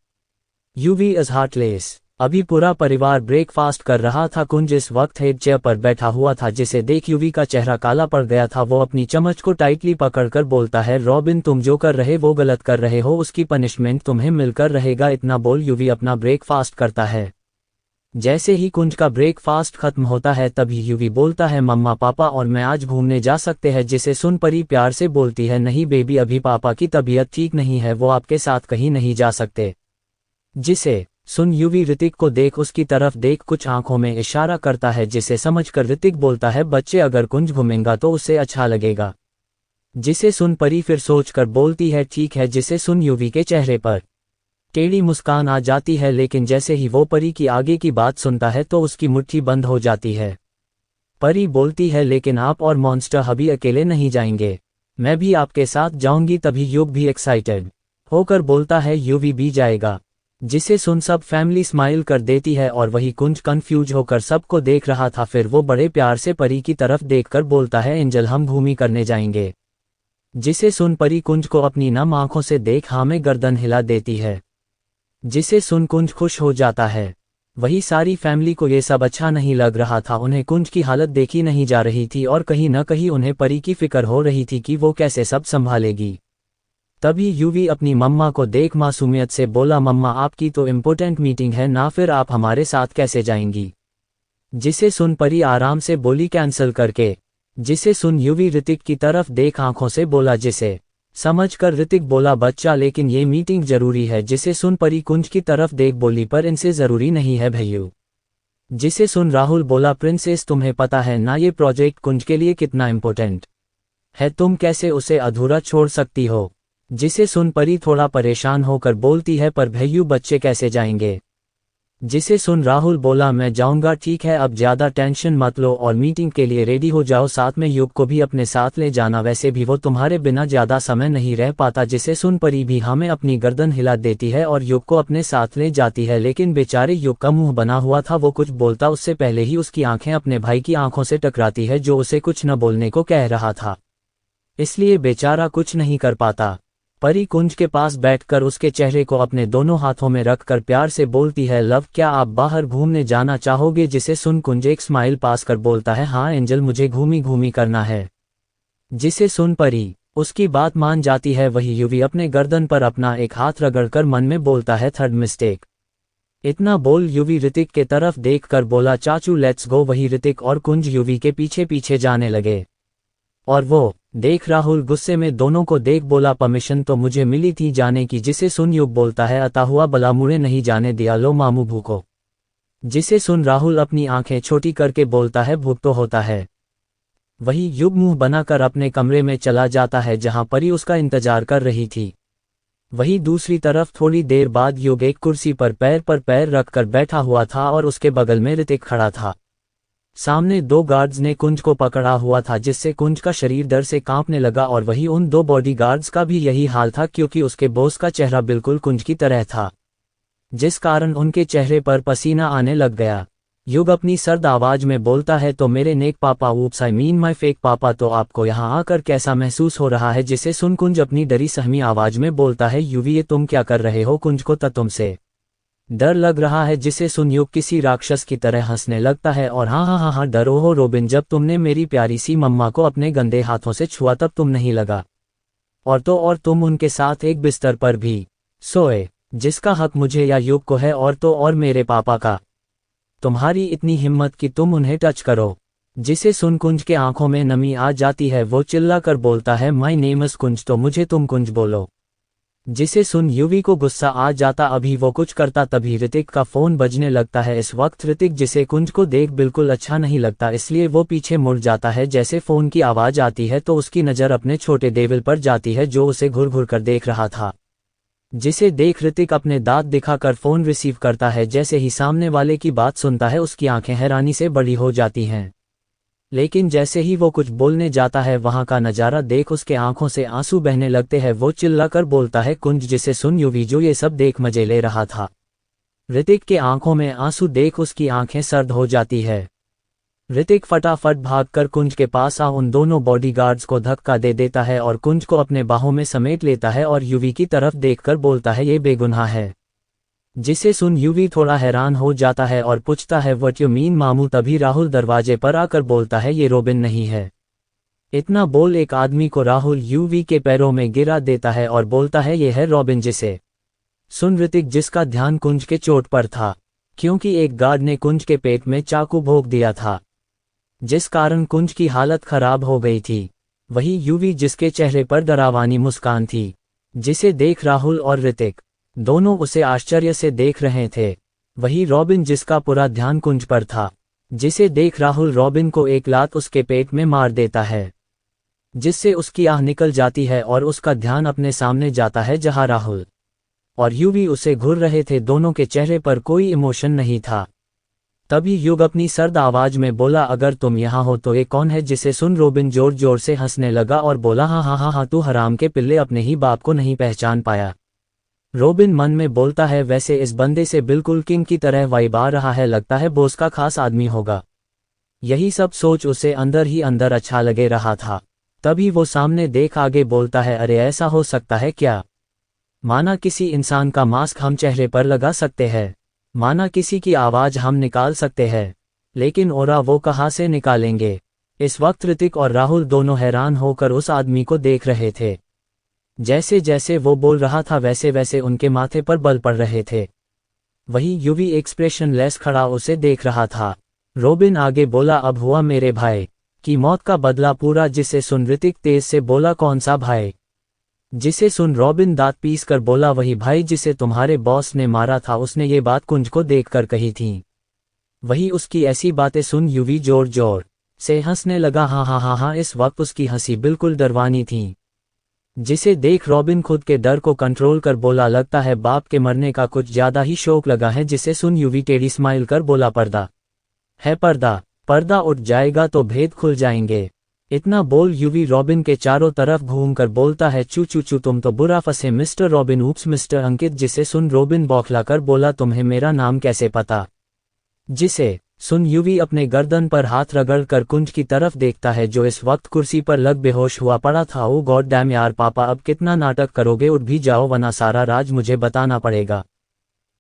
Speaker 1: युवी इज हार्टलेस। अभी पूरा परिवार ब्रेकफास्ट कर रहा था। कुंज इस वक्त हेड चेयर पर बैठा हुआ था, जिसे देख युवी का चेहरा काला पड़ गया था। वो अपनी चम्मच को टाइटली पकड़कर बोलता है, रॉबिन तुम जो कर रहे वो गलत कर रहे हो, उसकी पनिशमेंट तुम्हें मिलकर रहेगा। इतना बोल युवी अपना ब्रेकफास्ट करता है। जैसे ही कुंज का ब्रेकफास्ट खत्म होता है, तभी युवी बोलता है, मम्मा पापा और मैं आज घूमने जा सकते हैं। जिसे सुन परी प्यार से बोलती है, नहीं बेबी अभी पापा की तबीयत ठीक नहीं है, वो आपके साथ कहीं नहीं जा सकते। जिसे सुन युवी ऋतिक को देख उसकी तरफ देख कुछ आंखों में इशारा करता है, जिसे समझकर ऋतिक बोलता है, बच्चे अगर कुंज घूमेंगा तो उसे अच्छा लगेगा। जिसे सुन परी फिर सोचकर बोलती है, ठीक है। जिसे सुन युवी के चेहरे पर टेढ़ी मुस्कान आ जाती है, लेकिन जैसे ही वो परी की आगे की बात सुनता है तो उसकी मुट्ठी बंद हो जाती है। परी बोलती है, लेकिन आप और मॉन्स्टर अभी अकेले नहीं जाएंगे, मैं भी आपके साथ जाऊंगी। तभी युग भी एक्साइटेड होकर बोलता है, युवी भी जाएगा। जिसे सुन सब फैमिली स्माइल कर देती है और वही कुंज कंफ्यूज होकर सबको देख रहा था। फिर वो बड़े प्यार से परी की तरफ देखकर बोलता है, एंजल हम घूमी करने जाएंगे। जिसे सुन परी कुंज को अपनी नम आंखों से देख हाँ में गर्दन हिला देती है। जिसे सुन कुंज खुश हो जाता है। वही सारी फैमिली को ये सब अच्छा नहीं लग रहा था। उन्हें कुंज की हालत देखी नहीं जा रही थी और कहीं न कहीं उन्हें परी की फिक्र हो रही थी कि वो कैसे सब संभालेगी। तभी युवी अपनी मम्मा को देख मासूमियत से बोला, मम्मा आपकी तो इम्पोर्टेंट मीटिंग है ना, फिर आप हमारे साथ कैसे जाएंगी। जिसे सुन परी आराम से बोली, कैंसिल करके। जिसे सुन युवी ऋतिक की तरफ देख आंखों से बोला, जिसे समझकर ऋतिक बोला, बच्चा लेकिन ये मीटिंग जरूरी है। जिसे सुन परी कुंज की तरफ देख बोली, पर इनसे जरूरी नहीं है भैयू। जिसे सुन राहुल बोला, प्रिंसेस तुम्हें पता है ना ये प्रोजेक्ट कुंज के लिए कितना इम्पोर्टेंट है, तुम कैसे उसे अधूरा छोड़ सकती हो। जिसे सुन परी थोड़ा परेशान होकर बोलती है, पर भैयू बच्चे कैसे जाएंगे। जिसे सुन राहुल बोला, मैं जाऊंगा, ठीक है, अब ज्यादा टेंशन मत लो और मीटिंग के लिए रेडी हो जाओ, साथ में युग को भी अपने साथ ले जाना, वैसे भी वो तुम्हारे बिना ज्यादा समय नहीं रह पाता। जिसे सुन परी भी हमें अपनी गर्दन हिला देती है और युग को अपने साथ ले जाती है, लेकिन बेचारे युग का मुंह बना हुआ था, वो कुछ बोलता उससे पहले ही उसकी आंखें अपने भाई की आंखों से टकराती है जो उसे कुछ न बोलने को कह रहा था, इसलिए बेचारा कुछ नहीं कर पाता। परी कुंज के पास बैठकर उसके चेहरे को अपने दोनों हाथों में रखकर प्यार से बोलती है, लव, क्या आप बाहर घूमने जाना चाहोगे? जिसे सुन कुंज एक स्माइल पास कर बोलता है, हाँ एंजल, मुझे घूमी घूमी करना है। जिसे सुन परी उसकी बात मान जाती है। वही युवी अपने गर्दन पर अपना एक हाथ रगड़कर मन में बोलता है, थर्ड मिस्टेक। इतना बोल युवी ऋतिक के तरफ देखकर बोला, चाचू लेट्स गो। वही ऋतिक और कुंज युवी के पीछे पीछे जाने लगे और वो देख राहुल गुस्से में दोनों को देख बोला, परमिशन तो मुझे मिली थी जाने की। जिसे सुन युग बोलता है, अता हुआ बला मुड़े नहीं जाने दिया, लो मामू भूखो। जिसे सुन राहुल अपनी आंखें छोटी करके बोलता है, भूख तो होता है। वही युग मुंह बनाकर अपने कमरे में चला जाता है जहां परी उसका इंतजार कर रही थी। वही दूसरी तरफ थोड़ी देर बाद युग एक कुर्सी पर पैर रखकर बैठा हुआ था और उसके बगल में ऋतिक खड़ा था। सामने दो गार्ड्स ने कुंज को पकड़ा हुआ था, जिससे कुंज का शरीर डर से कांपने लगा और वही उन दो बॉडीगार्ड्स का भी यही हाल था, क्योंकि उसके बॉस का चेहरा बिल्कुल कुंज की तरह था, जिस कारण उनके चेहरे पर पसीना आने लग गया। युग अपनी सर्द आवाज में बोलता है, तो मेरे नेक पापा, oops I mean my fake पापा, तो आपको यहाँ आकर कैसा महसूस हो रहा है? जिसे सुन कुंज अपनी डरी सहमी आवाज में बोलता है, युवी ये तुम क्या कर रहे हो? कुंज को तो तुमसे डर लग रहा है। जिसे सुन युग किसी राक्षस की तरह हंसने लगता है और हाँ, डरो हो रोबिन, जब तुमने मेरी प्यारी सी मम्मा को अपने गंदे हाथों से छुआ तब तुम नहीं लगा, और तुम उनके साथ एक बिस्तर पर भी सोए, जिसका हक मुझे या युग को है, और मेरे पापा का। तुम्हारी इतनी हिम्मत कि तुम उन्हें टच करो। जिसे सुन कुंज के आंखों में नमी आ जाती है, वो चिल्ला कर बोलता है, माय नेम इज कुंज, तो मुझे तुम कुंज बोलो। जिसे सुन युवी को गुस्सा आ जाता, अभी वो कुछ करता तभी ऋतिक का फोन बजने लगता है। इस वक्त ऋतिक जिसे कुंज को देख बिल्कुल अच्छा नहीं लगता, इसलिए वो पीछे मुड़ जाता है। जैसे फोन की आवाज आती है तो उसकी नज़र अपने छोटे डेविल पर जाती है जो उसे घुर घुर कर देख रहा था। जिसे देख ऋतिक अपने दांत दिखाकर फोन रिसीव करता है। जैसे ही सामने वाले की बात सुनता है उसकी आंखें हैरानी से बड़ी हो जाती हैं, लेकिन जैसे ही वो कुछ बोलने जाता है वहां का नज़ारा देख उसके आंखों से आंसू बहने लगते हैं। वो चिल्लाकर बोलता है, कुंज। जिसे सुन युवी जो ये सब देख मजे ले रहा था, ऋतिक के आंखों में आंसू देख उसकी आंखें सर्द हो जाती है। ऋतिक फटाफट भागकर कुंज के पास उन दोनों बॉडीगार्ड्स को धक्का दे देता है और कुंज को अपने बाहों में समेट लेता है और युवी की तरफ देखकर बोलता है, ये बेगुनाह है। जिसे सुन युवी थोड़ा हैरान हो जाता है और पूछता है, व्हाट यू मीन मामू? तभी राहुल दरवाजे पर आकर बोलता है, ये रोबिन नहीं है। इतना बोल एक आदमी को राहुल युवी के पैरों में गिरा देता है और बोलता है, ये है रॉबिन। जिसे सुन ऋतिक, जिसका ध्यान कुंज के चोट पर था, क्योंकि एक गार्ड ने कुंज के पेट में चाकू भोंक दिया था, जिस कारण कुंज की हालत खराब हो गई थी। वही युवी जिसके चेहरे पर डरावनी मुस्कान थी। जिसे देख राहुल और ऋतिक दोनों उसे आश्चर्य से देख रहे थे। वही रॉबिन जिसका पूरा ध्यान कुंज पर था। जिसे देख राहुल रॉबिन को एक लात उसके पेट में मार देता है, जिससे उसकी आह निकल जाती है और उसका ध्यान अपने सामने जाता है जहां राहुल और युवी उसे घूर रहे थे। दोनों के चेहरे पर कोई इमोशन नहीं था। तभी युग अपनी सर्द आवाज में बोला, अगर तुम यहाँ हो तो ये कौन है? जिसे सुन रोबिन जोर जोर से हंसने लगा और बोला, हाँ, तू हराम के पिल्ले, अपने ही बाप को नहीं पहचान पाया। रोबिन मन में बोलता है, वैसे इस बंदे से बिल्कुल किंग की तरह वाइब आ रहा है, लगता है बॉस का खास आदमी होगा। यही सब सोच उसे अंदर ही अंदर अच्छा लगे रहा था। तभी वो सामने देख आगे बोलता है, अरे ऐसा हो सकता है क्या? माना किसी इंसान का मास्क हम चेहरे पर लगा सकते हैं, माना किसी की आवाज हम निकाल सकते हैं, लेकिन ओरा वो कहाँ से निकालेंगे? इस वक्त ऋतिक और राहुल दोनों हैरान होकर उस आदमी को देख रहे थे। जैसे जैसे वो बोल रहा था वैसे वैसे उनके माथे पर बल पड़ रहे थे। वही युवी एक्सप्रेशन लेस खड़ा उसे देख रहा था। रोबिन आगे बोला, अब हुआ मेरे भाई की मौत का बदला पूरा। जिसे सुन ऋतिक तेज से बोला, कौन सा भाई? जिसे सुन रॉबिन दांत पीस कर बोला, वही भाई जिसे तुम्हारे बॉस ने मारा था। उसने ये बात कुंज को देखकर कही थी। वही उसकी ऐसी बातें सुन युवी जोर जोर से हंसने लगा। हाँ, इस वक्त उसकी हंसी बिल्कुल डरवानी थी। जिसे देख रॉबिन खुद के डर को कंट्रोल कर बोला, लगता है बाप के मरने का कुछ ज्यादा ही शौक लगा है। जिसे सुन यूवी टेढ़ी स्माइल कर बोला, पर्दा है पर्दा, पर्दा उठ जाएगा तो भेद खुल जाएंगे। इतना बोल यूवी रॉबिन के चारों तरफ घूमकर बोलता है, चू चू चू तुम तो बुरा फंसे मिस्टर रॉबिन। ऊप्स मिस्टर अंकित। जिसे सुन रॉबिन बौखला कर बोला, तुम्हें मेरा नाम कैसे पता। जिसे सुन यूवी अपने गर्दन पर हाथ रगड़ कर कुंज की तरफ देखता है, जो इस वक्त कुर्सी पर लग बेहोश हुआ पड़ा था। ओ गॉड डैम यार पापा, अब कितना नाटक करोगे, उठ भी जाओ वरना सारा राज मुझे बताना पड़ेगा।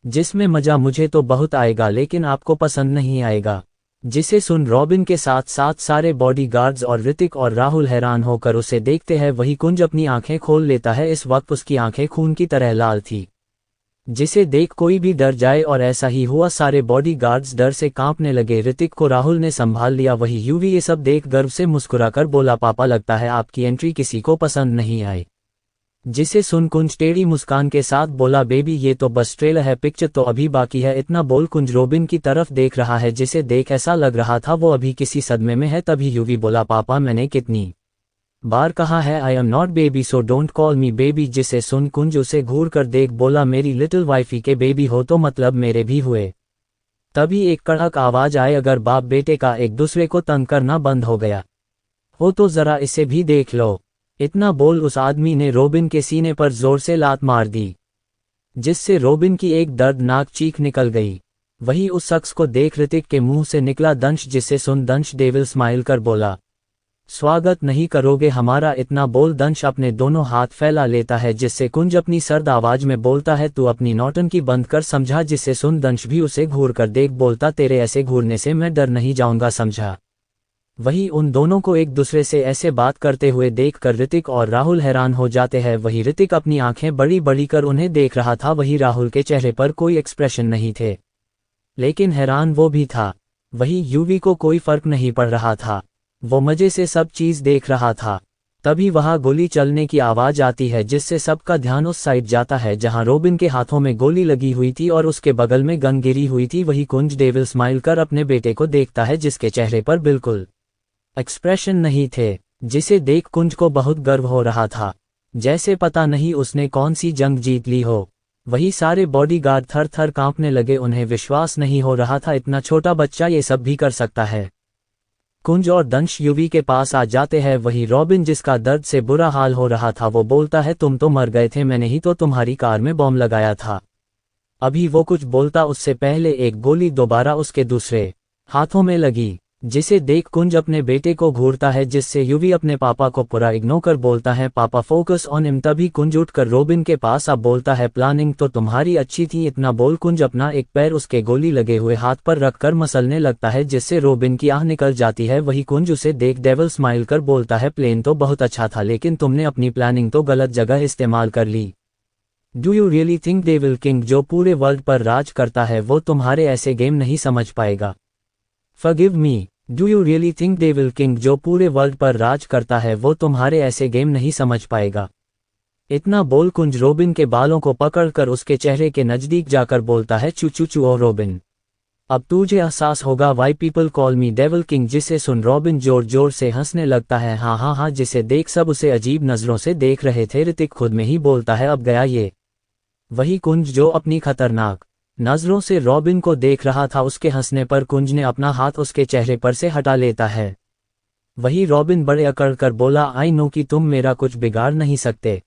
Speaker 1: जिसमें मजा मुझे तो बहुत आएगा लेकिन आपको पसंद नहीं आएगा। जिसे सुन रॉबिन के साथ साथ सारे बॉडीगार्ड्स और ऋतिक और राहुल हैरान होकर उसे देखते हैं। वही कुंज अपनी आंखें खोल लेता है। इस वक्त उसकी आंखें खून की तरह लाल थी। जिसे देख कोई भी डर जाए और ऐसा ही हुआ। सारे बॉडीगार्ड्स डर से कांपने लगे। ऋतिक को राहुल ने संभाल लिया। वही यूवी ये सब देख गर्व से मुस्कुराकर बोला, पापा लगता है आपकी एंट्री किसी को पसंद नहीं आई। जिसे सुन कुंज टेढ़ी मुस्कान के साथ बोला, बेबी ये तो बस ट्रेलर है, पिक्चर तो अभी बाकी है। इतना बोल कुंज रॉबिन की तरफ देख रहा है। जिसे देख ऐसा लग रहा था वो अभी किसी सदमे में है। तभी यूवी बोला, पापा मैंने कितनी बार कहा है I am not baby so don't call me baby. जिसे सुन कुंज उसे घूर कर देख बोला, मेरी लिटिल वाइफी के बेबी हो तो मतलब मेरे भी हुए। तभी एक कड़क आवाज आए, अगर बाप बेटे का एक दूसरे को तंग करना बंद हो गया हो तो जरा इसे भी देख लो। इतना बोल उस आदमी ने रॉबिन के सीने पर जोर से लात मार दी, जिससे रॉबिन की एक दर्दनाक चीख निकल गई। वही उस शख्स को देख ऋतिक के मुंह से निकला दंश। जिसे सुन दंश डेविल स्माइल कर बोला, स्वागत नहीं करोगे हमारा। इतना बोल दंश अपने दोनों हाथ फैला लेता है। जिससे कुंज अपनी सर्द आवाज में बोलता है, तू अपनी नौटंकी बंद कर समझा। जिसे सुन दंश भी उसे घूर कर देख बोलता, तेरे ऐसे घूरने से मैं डर नहीं जाऊंगा समझा। वही उन दोनों को एक दूसरे से ऐसे बात करते हुए देखकर ऋतिक और राहुल हैरान हो जाते हैं। वही ऋतिक अपनी आंखें बड़ी बड़ी कर उन्हें देख रहा था। वही राहुल के चेहरे पर कोई एक्सप्रेशन नहीं थे, लेकिन हैरान वो भी था। वही यूवी को कोई फर्क नहीं पड़ रहा था, वो मजे से सब चीज देख रहा था। तभी वहां गोली चलने की आवाज आती है, जिससे सबका ध्यान उस साइड जाता है जहां रॉबिन के हाथों में गोली लगी हुई थी और उसके बगल में गन गिरी हुई थी। वही कुंज डेविल स्माइल कर अपने बेटे को देखता है, जिसके चेहरे पर बिल्कुल एक्सप्रेशन नहीं थे। जिसे देख कुंज को बहुत गर्व हो रहा था, जैसे पता नहीं उसने कौन सी जंग जीत ली हो। वही सारे बॉडीगार्ड थर थर कांपने लगे। उन्हें विश्वास नहीं हो रहा था इतना छोटा बच्चा ये सब भी कर सकता है। कुंज और दंश यूवी के पास आ जाते हैं। वही रॉबिन, जिसका दर्द से बुरा हाल हो रहा था, वो बोलता है, तुम तो मर गए थे, मैंने ही तो तुम्हारी कार में बॉम्ब लगाया था। अभी वो कुछ बोलता उससे पहले एक गोली दोबारा उसके दूसरे हाथों में लगी। जिसे देख कुंज अपने बेटे को घूरता है, जिससे यूवी अपने पापा को पूरा इग्नोर कर बोलता है, पापा फोकस ऑन हिम। तभी कुंज उठकर रॉबिन के पास अब बोलता है, प्लानिंग तो तुम्हारी अच्छी थी। इतना बोल कुंज अपना एक पैर उसके गोली लगे हुए हाथ पर रखकर मसलने लगता है, जिससे रॉबिन की आह निकल जाती है। वही कुंज उसे देख डेविल स्माइल कर बोलता है, प्लेन तो बहुत अच्छा था लेकिन तुमने अपनी प्लानिंग तो गलत जगह इस्तेमाल कर ली। Do you really think devil king जो पूरे वर्ल्ड पर राज करता है वो तुम्हारे ऐसे गेम नहीं समझ पाएगा। Forgive me. Do you really think devil king जो पूरे वर्ल्ड पर राज करता है वो तुम्हारे ऐसे गेम नहीं समझ पाएगा। इतना बोल कुंज रॉबिन के बालों को पकड़कर उसके चेहरे के नजदीक जाकर बोलता है, चू चू चू ओ रॉबिन, अब तुझे एहसास होगा why people call me devil king. जिसे सुन रॉबिन जोर जोर से हंसने लगता है, हाँ हाँ हाँ। जिसे देख सब उसे अजीब नजरों से देख रहे थे। ऋतिक खुद में ही बोलता है, अब गया ये। वही कुंज जो अपनी खतरनाक नजरों से रॉबिन को देख रहा था, उसके हंसने पर कुंज ने अपना हाथ उसके चेहरे पर से हटा लेता है। वही रॉबिन बड़े अकड़ कर बोला, आई नो कि तुम मेरा कुछ बिगाड़ नहीं सकते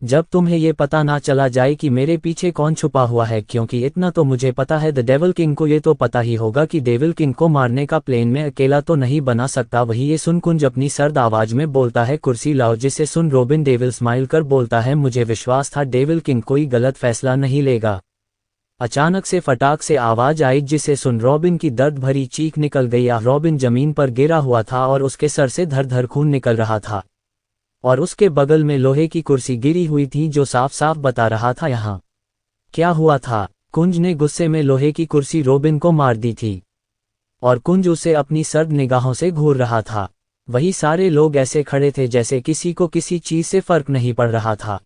Speaker 1: जब तुम्हें ये पता ना चला जाए कि मेरे पीछे कौन छुपा हुआ है, क्योंकि इतना तो मुझे पता है द डेविल किंग को ये तो पता ही होगा कि डेविल किंग को मारने का प्लेन में अकेला तो नहीं बना सकता। वही ये सुन कुंज अपनी सर्द आवाज में बोलता है, कुर्सी लाओ। जिसे सुन रॉबिन डेविल स्माइल कर बोलता है, मुझे विश्वास था डेविल किंग कोई गलत फैसला नहीं लेगा। अचानक से फटाक से आवाज आई, जिसे सुन रॉबिन की दर्द भरी चीख निकल गई। रॉबिन जमीन पर गिरा हुआ था और उसके सर से धर धर खून निकल रहा था और उसके बगल में लोहे की कुर्सी गिरी हुई थी, जो साफ साफ बता रहा था यहाँ क्या हुआ था। कुंज ने गुस्से में लोहे की कुर्सी रॉबिन को मार दी थी और कुंज उसे अपनी सर्द निगाहों से घूर रहा था। वही सारे लोग ऐसे खड़े थे जैसे किसी को किसी चीज से फर्क नहीं पड़ रहा था।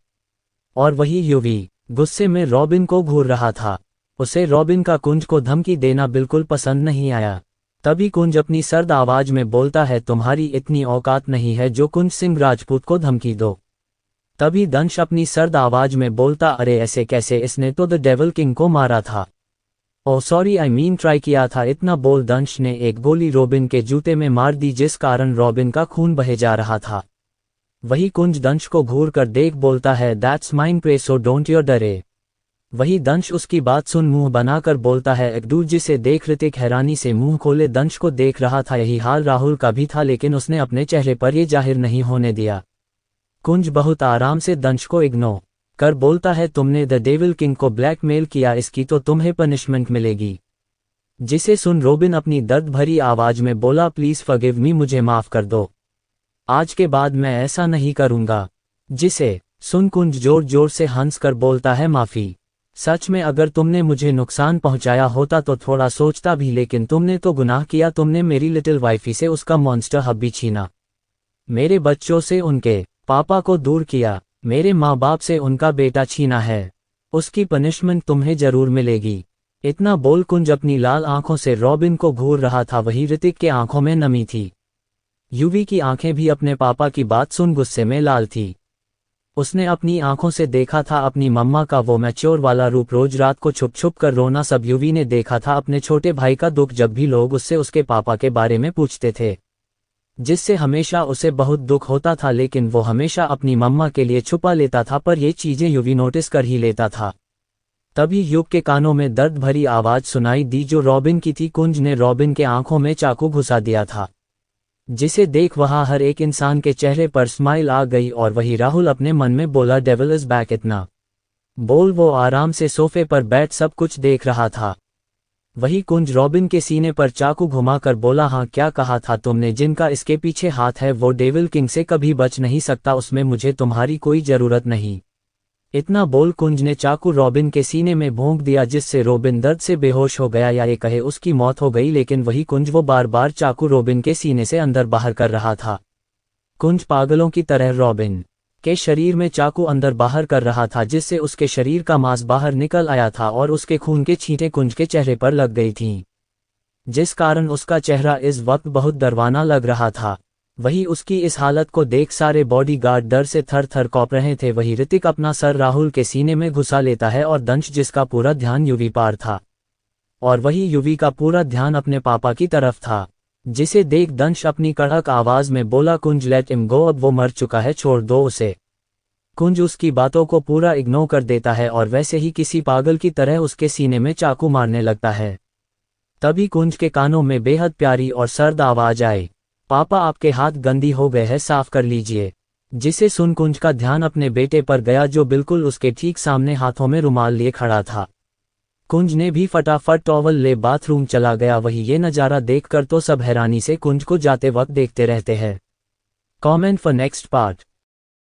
Speaker 1: और वही यूवी गुस्से में रॉबिन को घूर रहा था। उसे रॉबिन का कुंज को धमकी देना बिल्कुल पसंद नहीं आया। तभी कुंज अपनी सर्द आवाज में बोलता है, तुम्हारी इतनी औकात नहीं है जो कुंज सिंह राजपूत को धमकी दो। तभी दंश अपनी सर्द आवाज में बोलता, अरे ऐसे कैसे, इसने तो द डेविल किंग को मारा था। Oh sorry, I mean try किया था। इतना बोल दंश ने एक गोली रॉबिन के जूते में मार दी, जिस कारण रॉबिन का खून बहे जा रहा था। वही कुंज दंश को घूर कर देख बोलता है, that's mine prey so don't you dare. वही दंश उसकी बात सुन मुंह बनाकर बोलता है, एक दूर जिसे देख ऋतिक हैरानी से मुंह खोले दंश को देख रहा था। यही हाल राहुल का भी था, लेकिन उसने अपने चेहरे पर यह जाहिर नहीं होने दिया। कुंज बहुत आराम से दंश को इग्नोर कर बोलता है, तुमने द डेविल किंग को ब्लैकमेल किया, इसकी तो तुम्हें पनिशमेंट मिलेगी। जिसे सुन रॉबिन अपनी दर्द भरी आवाज में बोला, प्लीज फॉरगिव मी, मुझे माफ कर दो, आज के बाद मैं ऐसा नहीं करूंगा। जिसे सुन कुंज जोर जोर से हंस कर बोलता है, माफी। सच में अगर तुमने मुझे नुकसान पहुंचाया होता तो थोड़ा सोचता भी, लेकिन तुमने तो गुनाह किया। तुमने मेरी लिटिल वाइफी से उसका मॉन्स्टर हब्बी छीना, मेरे बच्चों से उनके पापा को दूर किया, मेरे माँ बाप से उनका बेटा छीना है। उसकी पनिशमेंट तुम्हें जरूर मिलेगी। इतना बोल कुंज अपनी लाल आंखों से रॉबिन को घूर रहा था। वही ऋतिक के आंखों में नमी थी। युवी की आंखें भी अपने पापा की बात सुन गुस्से में लाल थी। उसने अपनी आंखों से देखा था अपनी मम्मा का वो मैच्योर वाला रूप, रोज रात को छुप छुप कर रोना। सब युवी ने देखा था अपने छोटे भाई का दुख, जब भी लोग उससे उसके पापा के बारे में पूछते थे, जिससे हमेशा उसे बहुत दुख होता था, लेकिन वो हमेशा अपनी मम्मा के लिए छुपा लेता था। पर ये चीजें युवी नोटिस कर ही लेता था। तभी युव के कानों में दर्द भरी आवाज सुनाई दी, जो रॉबिन की थी। कुंज ने रॉबिन के आंखों में चाकू घुसा दिया था, जिसे देख वहां हर एक इंसान के चेहरे पर स्माइल आ गई। और वही राहुल अपने मन में बोला, डेविल इज बैक। इतना बोल वो आराम से सोफे पर बैठ सब कुछ देख रहा था। वही कुंज रॉबिन के सीने पर चाकू घुमाकर बोला, हाँ क्या कहा था तुमने, जिनका इसके पीछे हाथ है वो डेविल किंग से कभी बच नहीं सकता, उसमें मुझे तुम्हारी कोई जरूरत नहीं। इतना बोल कुंज ने चाकू रॉबिन के सीने में भोंक दिया, जिससे रॉबिन दर्द से बेहोश हो गया, या ये कहे उसकी मौत हो गई। लेकिन वही कुंज वो बार बार चाकू रॉबिन के सीने से अंदर बाहर कर रहा था। कुंज पागलों की तरह रॉबिन के शरीर में चाकू अंदर बाहर कर रहा था, जिससे उसके शरीर का मांस बाहर निकल आया था और उसके खून के छींटे कुंज के चेहरे पर लग गई थीं, जिस कारण उसका चेहरा इस वक्त बहुत डरवाना लग रहा था। वही उसकी इस हालत को देख सारे बॉडीगार्ड डर से थर थर कांप रहे थे। वही ऋतिक अपना सर राहुल के सीने में घुसा लेता है, और दंश जिसका पूरा ध्यान युवी पर था, और वही युवी का पूरा ध्यान अपने पापा की तरफ था। जिसे देख दंश अपनी कड़क आवाज में बोला, कुंज लेट हिम गो, अब वो मर चुका है, छोड़ दो उसे। कुंज उसकी बातों को पूरा इग्नोर कर देता है और वैसे ही किसी पागल की तरह उसके सीने में चाकू मारने लगता है। तभी कुंज के कानों में बेहद प्यारी और सर्द आवाज आई, पापा आपके हाथ गंदी हो गए हैं, साफ कर लीजिए। जिसे सुन कुंज का ध्यान अपने बेटे पर गया, जो बिल्कुल उसके ठीक सामने हाथों में रुमाल लिए खड़ा था। कुंज ने भी फटाफट टॉवल ले बाथरूम चला गया। वही ये नज़ारा देखकर तो सब हैरानी से कुंज को जाते वक्त देखते रहते हैं। Comment for next part.